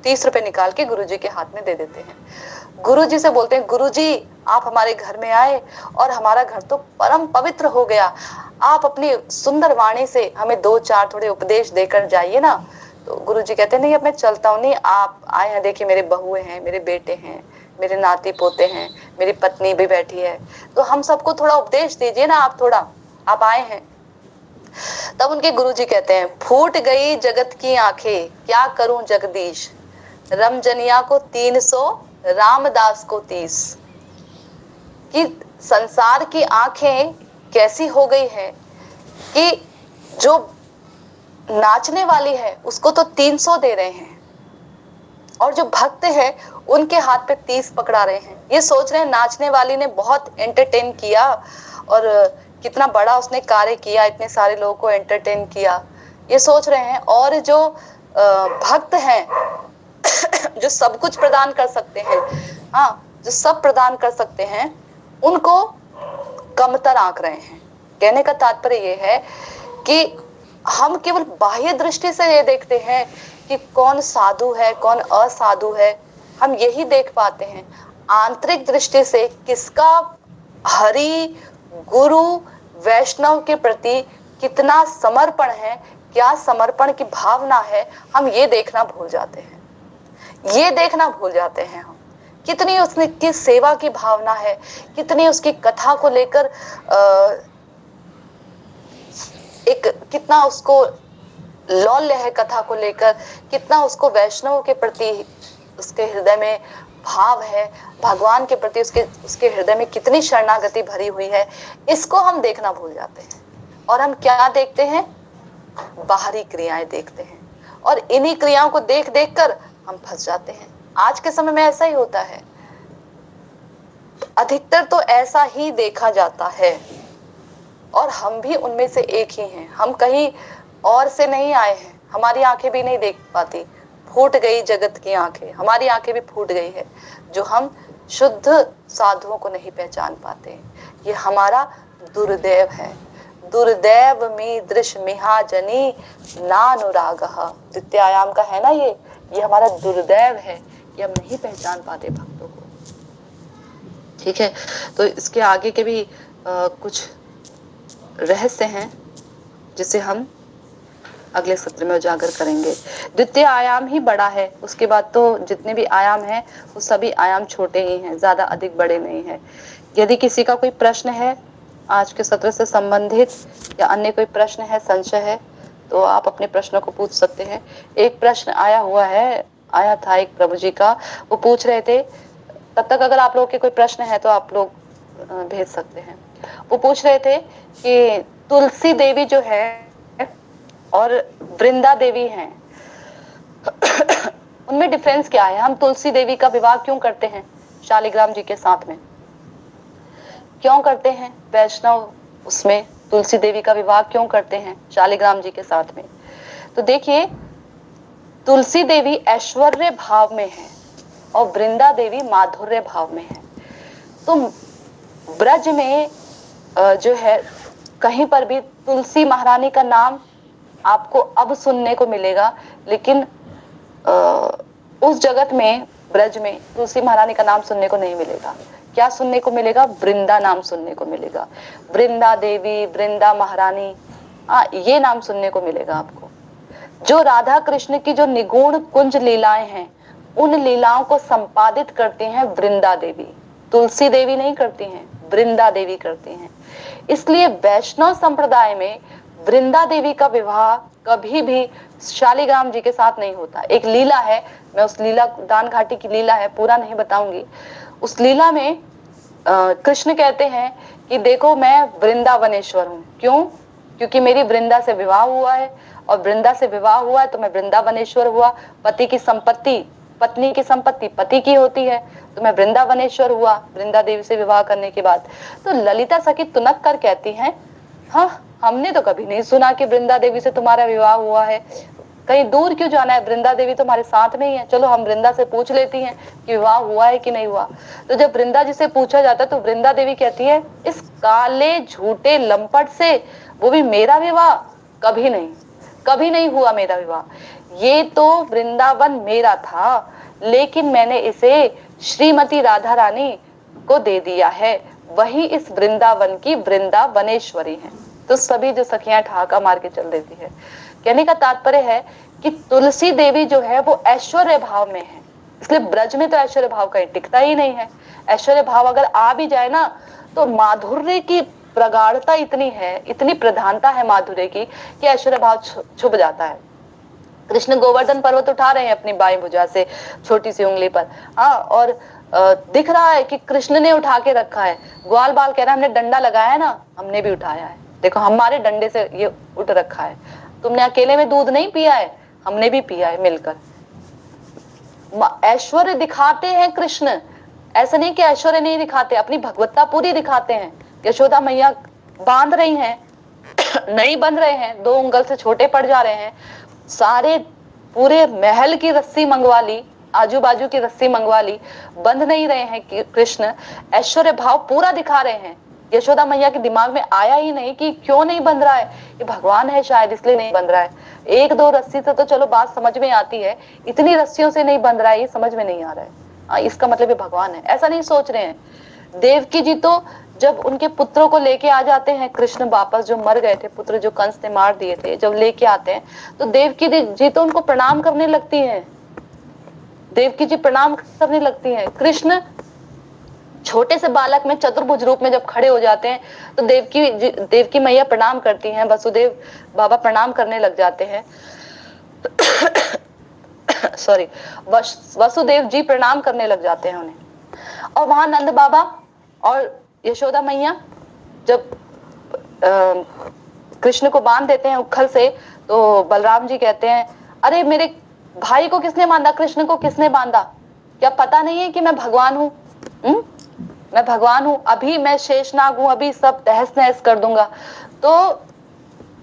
Speaker 1: 30 रुपए निकाल के गुरु जी के हाथ में दे देते हैं। गुरु जी से बोलते हैं, गुरु जी आप हमारे घर में आए और हमारा घर तो परम पवित्र हो गया, आप अपनी सुंदर वाणी से हमें 2-4 थोड़े उपदेश देकर जाइए ना। तो गुरु जी कहते हैं, नहीं अब मैं चलता हूँ। नहीं, आप आए हैं, देखिए मेरे बहुएं हैं, मेरे बेटे हैं, मेरे नाती पोते हैं, मेरी पत्नी भी बैठी है, तो हम सबको थोड़ा उपदेश दीजिए ना, आप थोड़ा, आप आए हैं। तब उनके गुरुजी कहते हैं, फूट गई जगत की आंखें, क्या करूं जगदीश, रमजनिया को 300, रामदास को 30। कि संसार की आंखें कैसी हो गई है कि जो नाचने वाली है उसको तो 300 दे रहे हैं और जो भक्त है उनके हाथ पे 30 पकड़ा रहे हैं। ये सोच रहे हैं नाचने वाली ने बहुत एंटरटेन किया और कितना बड़ा उसने कार्य किया, इतने सारे लोगों को एंटरटेन किया, ये सोच रहे हैं। और जो भक्त हैं जो सब कुछ प्रदान कर सकते हैं, हाँ, जो सब प्रदान कर सकते हैं, उनको कमतर आंक रहे हैं। कहने का तात्पर्य ये है कि हम केवल बाह्य दृष्टि से ये देखते हैं कि कौन साधु है कौन असाधु है, हम यही देख पाते हैं। आंतरिक दृष्टि से किसका हरि गुरु वैष्णव के प्रति कितना समर्पण है, क्या समर्पण की भावना है, हम ये देखना भूल जाते हैं। ये देखना भूल जाते हैं हम कितनी उसने की सेवा की भावना है, कितनी उसकी कथा को लेकर एक कितना उसको लौल्य है कथा को लेकर, कितना उसको वैष्णव के प्रति उसके हृदय में भाव है, भगवान के प्रति उसके हृदय में कितनी शरणागति भरी हुई है, इसको हम देखना भूल जाते हैं। और हम क्या देखते हैं, बाहरी क्रियाएं देखते हैं और इन्हीं क्रियाओं को देख देख कर हम फंस जाते हैं। आज के समय में ऐसा ही होता है, अधिकतर तो ऐसा ही देखा जाता है और हम भी उनमें से एक ही हैं। हम कहीं और से नहीं आए हैं, हमारी आंखें भी नहीं देख पाती। फूट गई जगत की आंखें, हमारी आंखें भी फूट गई है जो हम शुद्ध साधुओं को नहीं पहचान पाते। ये हमारा दुर्दैव है। दुर्दैव में दृश्य मिहाजनी नानुरागः, द्वितीय आयाम का है ना ये हमारा दुर्दैव है कि हम नहीं पहचान पाते भक्तों को। ठीक है, तो इसके आगे के भी कुछ रहस्य हैं जिसे हम अगले सत्र में उजागर करेंगे। द्वितीय आयाम ही बड़ा है, उसके बाद तो जितने भी आयाम हैं वो सभी आयाम छोटे ही हैं, ज्यादा अधिक बड़े नहीं हैं। यदि किसी का कोई प्रश्न है आज के सत्र से संबंधित या अन्य कोई प्रश्न है, संशय है, तो आप अपने प्रश्नों को पूछ सकते हैं। एक प्रश्न आया था एक प्रभु जी का, वो पूछ रहे थे, तब तक अगर आप लोग के कोई प्रश्न है तो आप लोग भेज सकते हैं। वो पूछ रहे थे कि तुलसी देवी जो है और वृंदा देवी हैं उनमें डिफरेंस क्या है, हम तुलसी देवी का विवाह क्यों करते हैं शालिग्राम जी के साथ में, क्यों करते हैं वैष्णव उसमें तुलसी देवी का विवाह क्यों करते हैं शालिग्राम जी के साथ में। तो देखिए, तुलसी देवी ऐश्वर्य भाव में है और वृंदा देवी माधुर्य भाव में है। तो ब्रज में जो है कहीं पर भी तुलसी महारानी का नाम आपको अब सुनने को मिलेगा, लेकिन उस जगत में, ब्रज में तुलसी महारानी का नाम सुनने को नहीं मिलेगा। क्या सुनने को मिलेगा? वृंदा नाम सुनने को मिलेगा। वृंदा देवी, वृंदा महारानी, ये नाम सुनने को मिलेगा आपको। जो राधा कृष्ण की जो निगुण कुंज लीलाएं हैं, उन लीलाओं को संपादित करती हैं वृंदा देवी, तुलसी देवी नहीं करती हैं, वृंदा देवी करती हैं। इसलिए वैष्णव संप्रदाय में वृंदा देवी का विवाह कभी भी शालिग्राम जी के साथ नहीं होता। एक लीला है, मैं उस लीला, दान घाटी की लीला है, पूरा नहीं बताऊंगी। उस लीला में कृष्ण कहते हैं कि देखो मैं वृंदावनेश्वर हूँ। क्यों? क्योंकि मेरी वृंदा से विवाह हुआ है, और वृंदा से विवाह हुआ है तो मैं वृंदावनेश्वर हुआ। पति की संपत्ति, पत्नी की संपत्ति पति की होती है, तो मैं वृंदावनेश्वर हुआ वृंदा देवी से विवाह करने के बाद। तो ललिता सखी तुनक कर कहती हैं, हाँ हमने तो कभी नहीं सुना कि वृंदा देवी से तुम्हारा विवाह हुआ है, कहीं दूर क्यों जाना है, वृंदा देवी तुम्हारे साथ में ही है, चलो हम वृंदा से पूछ लेती हैं कि विवाह हुआ है कि नहीं हुआ। तो जब वृंदा जी से पूछा जाता है तो वृंदा देवी कहती है, इस काले झूठे लंपट से, वो भी मेरा विवाह कभी नहीं, कभी नहीं हुआ मेरा विवाह। ये तो वृंदावन मेरा था, लेकिन मैंने इसे श्रीमती राधा रानी को दे दिया है, वही इस वृंदावन की वृंदावनेश्वरी है। तो सभी जो सखियां ठहाका मार के चल देती है। कहने का तात्पर्य है कि तुलसी देवी जो है वो ऐश्वर्य भाव में है, इसलिए ब्रज में तो ऐश्वर्य भाव कहीं टिकता ही नहीं है। ऐश्वर्य भाव अगर आ भी जाए ना, तो माधुर्य की प्रगाढ़ता इतनी है, इतनी प्रधानता है माधुर्य की, कि ऐश्वर्य भाव छुप जाता है। कृष्ण गोवर्धन पर्वत उठा रहे हैं अपनी बाईं भुजा से, छोटी सी उंगली पर, हाँ, और दिख रहा है कि कृष्ण ने उठा के रखा है। ग्वाल बाल कह रहा है, हमने डंडा लगाया है ना, हमने भी उठाया है, देखो हमारे डंडे से ये उठ रखा है। तुमने अकेले में दूध नहीं पिया है, हमने भी पिया है मिलकर। ऐश्वर्य दिखाते हैं कृष्ण, ऐसा नहीं कि ऐश्वर्य नहीं दिखाते, अपनी भगवत्ता पूरी दिखाते हैं। यशोदा मैया बांध रही हैं, नहीं बंध रहे हैं, 2 उंगल से छोटे पड़ जा रहे हैं, सारे पूरे महल की रस्सी मंगवा ली, आजू बाजू की रस्सी मंगवा ली, बंध नहीं रहे हैं कृष्ण, ऐश्वर्य भाव पूरा दिखा रहे हैं। यशोदा मैया के दिमाग में आया ही नहीं कि क्यों नहीं बंध रहा है, ये भगवान है शायद इसलिए नहीं बंध रहा है। 1-2 रस्सी से तो चलो बात समझ में आती है, इतनी रस्सियों से नहीं बंध रहा है, ये समझ में नहीं आ रहा है, इसका मतलब ये भगवान है, ऐसा नहीं सोच रहे हैं। देवकी जी तो जब उनके पुत्रों को लेके आ जाते हैं कृष्ण वापस, जो मर गए थे पुत्र, जो कंस ने मार दिए थे, जब लेके आते हैं तो देवकी जी तो उनको प्रणाम करने लगती हैं, देवकी जी प्रणाम करने लगती हैं। कृष्ण छोटे से बालक में चतुर्भुज रूप में जब खड़े हो जाते हैं तो देवकी मैया प्रणाम करती हैं, वसुदेव बाबा प्रणाम करने लग जाते हैं सॉरी, वसुदेव जी प्रणाम करने लग जाते हैं उन्हें। और वहां नंद बाबा और यशोदा मैया जब कृष्ण को बांध देते हैं उखल से, तो बलराम जी कहते हैं, अरे मेरे भाई को किसने बांधा, कृष्ण को किसने बांधा, क्या पता नहीं है कि मैं भगवान हूँ? मैं भगवान हूँ, अभी मैं शेषनाग हूँ, अभी सब तहस नहस कर दूंगा। तो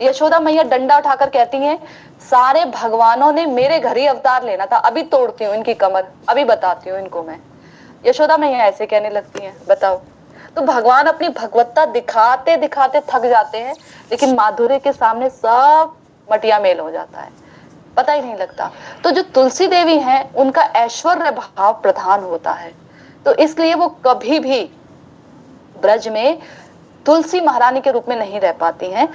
Speaker 1: यशोदा मैया डंडा उठाकर कहती हैं, सारे भगवानों ने मेरे घर ही अवतार लेना था, अभी तोड़ती हूँ इनकी कमर, अभी बताती हूँ इनको मैं। यशोदा मैया ऐसे कहने लगती हैं, बताओ। तो भगवान अपनी भगवत्ता दिखाते दिखाते थक जाते हैं, लेकिन माधुर्य के सामने सब मटिया मेल हो जाता है, पता ही नहीं लगता। तो जो तुलसी देवी हैं उनका ऐश्वर्य भाव प्रधान होता है, तो इसलिए वो कभी भी ब्रज में तुलसी महारानी के रूप में नहीं रह पाती हैं,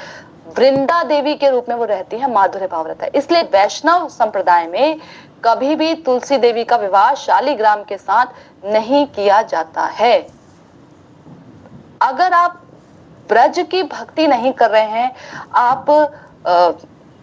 Speaker 1: वृंदा देवी के रूप में वो रहती है, माधुर्य भाव रहता है। इसलिए वैष्णव संप्रदाय में कभी भी तुलसी देवी का विवाह शालिग्राम के साथ नहीं किया जाता है। अगर आप ब्रज की भक्ति नहीं कर रहे हैं, आप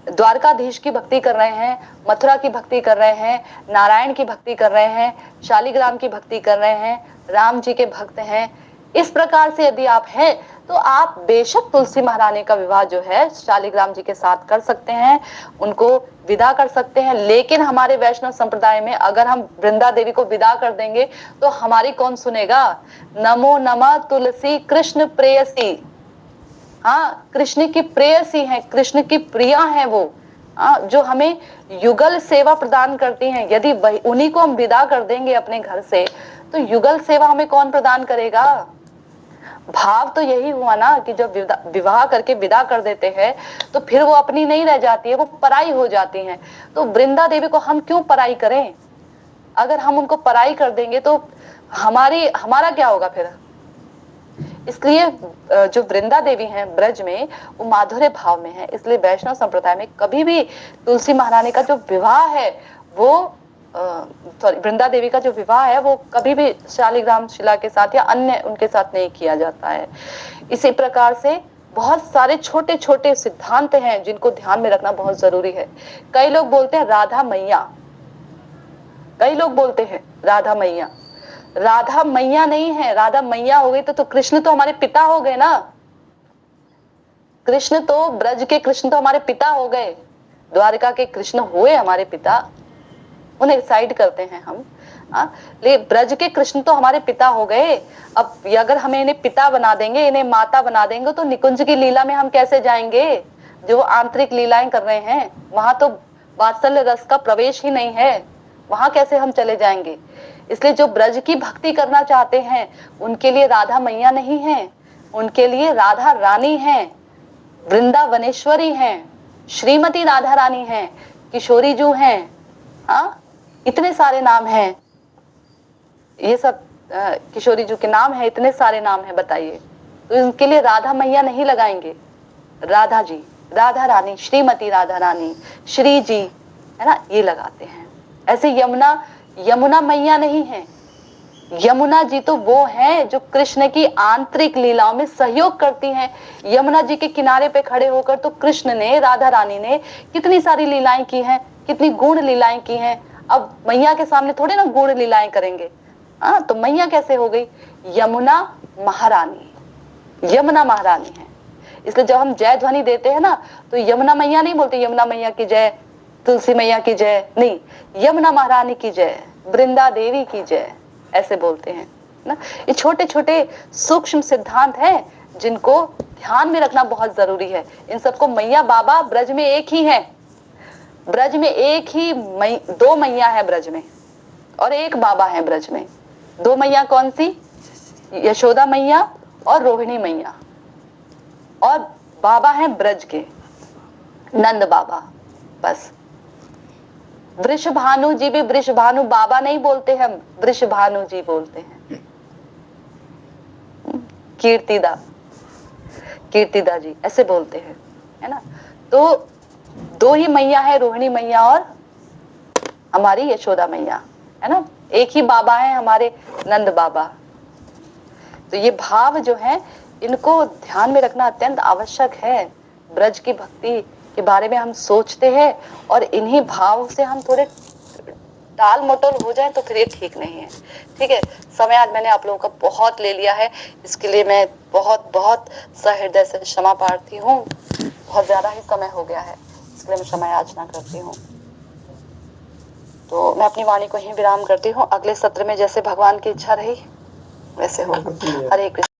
Speaker 1: द्वारकाधीश की भक्ति कर रहे हैं, मथुरा की भक्ति कर रहे हैं, नारायण की भक्ति कर रहे हैं, शालिग्राम की भक्ति कर रहे हैं, राम जी के भक्त हैं, इस प्रकार से यदि आप हैं तो आप बेशक तुलसी महारानी का विवाह जो है शालिग्राम जी के साथ कर सकते हैं, उनको विदा कर सकते हैं। लेकिन हमारे वैष्णव संप्रदाय में अगर हम वृंदा देवी को विदा कर देंगे तो हमारी कौन सुनेगा? नमो नमः तुलसी कृष्ण प्रेयसी, हाँ कृष्ण की प्रेयसी है, कृष्ण की प्रिया है वो, जो हमें युगल सेवा प्रदान करती हैं, यदि वही उन्हीं को हम विदा कर देंगे अपने घर से, तो युगल सेवा हमें कौन प्रदान करेगा? भाव तो यही हुआ ना कि जब विवाह करके विदा कर देते हैं तो फिर वो अपनी नहीं रह जाती है, वो पराई हो जाती हैं। तो वृंदा देवी को हम क्यों पराई करें? अगर हम उनको पराई कर देंगे तो हमारा क्या होगा फिर? इसलिए जो वृंदा देवी हैं ब्रज में, वो माधुर्य भाव में है। इसलिए वैष्णव संप्रदाय में कभी भी तुलसी महारानी का जो विवाह है वो वृंदा देवी का जो विवाह है वो कभी भी शालिग्राम शिला के साथ या अन्य उनके साथ नहीं किया जाता है। इसी प्रकार से बहुत सारे छोटे छोटे सिद्धांत हैं जिनको ध्यान में रखना बहुत जरूरी है। कई लोग बोलते हैं राधा मैया, कई लोग बोलते हैं राधा मैया। राधा मैया नहीं है, राधा मैया हो गई तो कृष्ण तो हमारे पिता हो गए ना। कृष्ण तो ब्रज के कृष्ण तो हमारे पिता हो गए, द्वारिका के कृष्ण हुए हमारे पिता, उन्हें साइड करते हैं हम। लेकिन ब्रज के कृष्ण तो हमारे पिता हो गए। अब अगर हमें इन्हें पिता बना देंगे, इन्हें माता बना देंगे, तो निकुंज की लीला में हम कैसे जाएंगे? जो आंतरिक लीलाएं कर रहे हैं वहां तो वात्सल्य रस का प्रवेश ही नहीं है, वहां कैसे हम चले जाएंगे? इसलिए जो ब्रज की भक्ति करना चाहते हैं उनके लिए राधा मैया नहीं है, उनके लिए राधा रानी है, वृंदावनेश्वरी हैं, श्रीमती राधा रानी हैं, किशोरी जू हैं। इतने सारे नाम हैं, ये सब किशोरी जू के नाम है, इतने सारे नाम है, बताइए। तो इनके लिए राधा मैया नहीं लगाएंगे, राधा जी, राधा रानी, श्रीमती राधा रानी, श्री जी, है ना, ये लगाते हैं। ऐसे यमुना मैया नहीं है। यमुना जी तो वो हैं जो कृष्ण की आंतरिक लीलाओं में सहयोग करती हैं। यमुना जी के किनारे पे खड़े होकर तो कृष्ण ने, राधा रानी ने कितनी सारी लीलाएं की हैं, कितनी गूढ़ लीलाएं की हैं। अब मैया के सामने थोड़े ना गूढ़ लीलाएं करेंगे। तो मैया कैसे हो गई? यमुना महारानी, यमुना महारानी है। इसलिए जब हम जय ध्वनि देते हैं ना तो यमुना मैया नहीं बोलते यमुना मैया की जय, तुलसी मैया की जय, नहीं, यमुना महारानी की जय, वृंदा देवी की जय, ऐसे बोलते हैं ना। ये छोटे छोटे सूक्ष्म सिद्धांत हैं जिनको ध्यान में रखना बहुत जरूरी है। इन सबको मैया बाबा ब्रज में एक ही है, ब्रज में एक ही दो मैया है ब्रज में, और एक बाबा है ब्रज में। दो मैया कौन सी? यशोदा मैया और रोहिणी मैया, और बाबा हैं ब्रज के नंद बाबा, बस। वृषभानु जी भी, वृषभानु बाबा नहीं बोलते हम, वृषभानु जी बोलते हैं। कीर्तिदा जी ऐसे बोलते हैं, है ना। तो दो ही मैया है, रोहिणी मैया और हमारी यशोदा मैया, है ना। एक ही बाबा है हमारे नंद बाबा। तो ये भाव जो है इनको ध्यान में रखना अत्यंत आवश्यक है। ब्रज की भक्ति के बारे में हम सोचते हैं और इन्हीं भाव से हम थोड़े टाल मटोल हो जाए तो फिर ये ठीक नहीं है। ठीक है, समय आज मैंने आप लोगों का बहुत ले लिया है, इसके लिए मैं बहुत बहुत सहृदय से क्षमा प्रार्थी हूँ। बहुत ज्यादा ही समय हो गया है, इसलिए मैं क्षमा याचना करती हूँ। तो मैं अपनी वाणी को ही विराम करती हूँ। अगले सत्र में जैसे भगवान की इच्छा रही वैसे हो। हरे कृष्ण।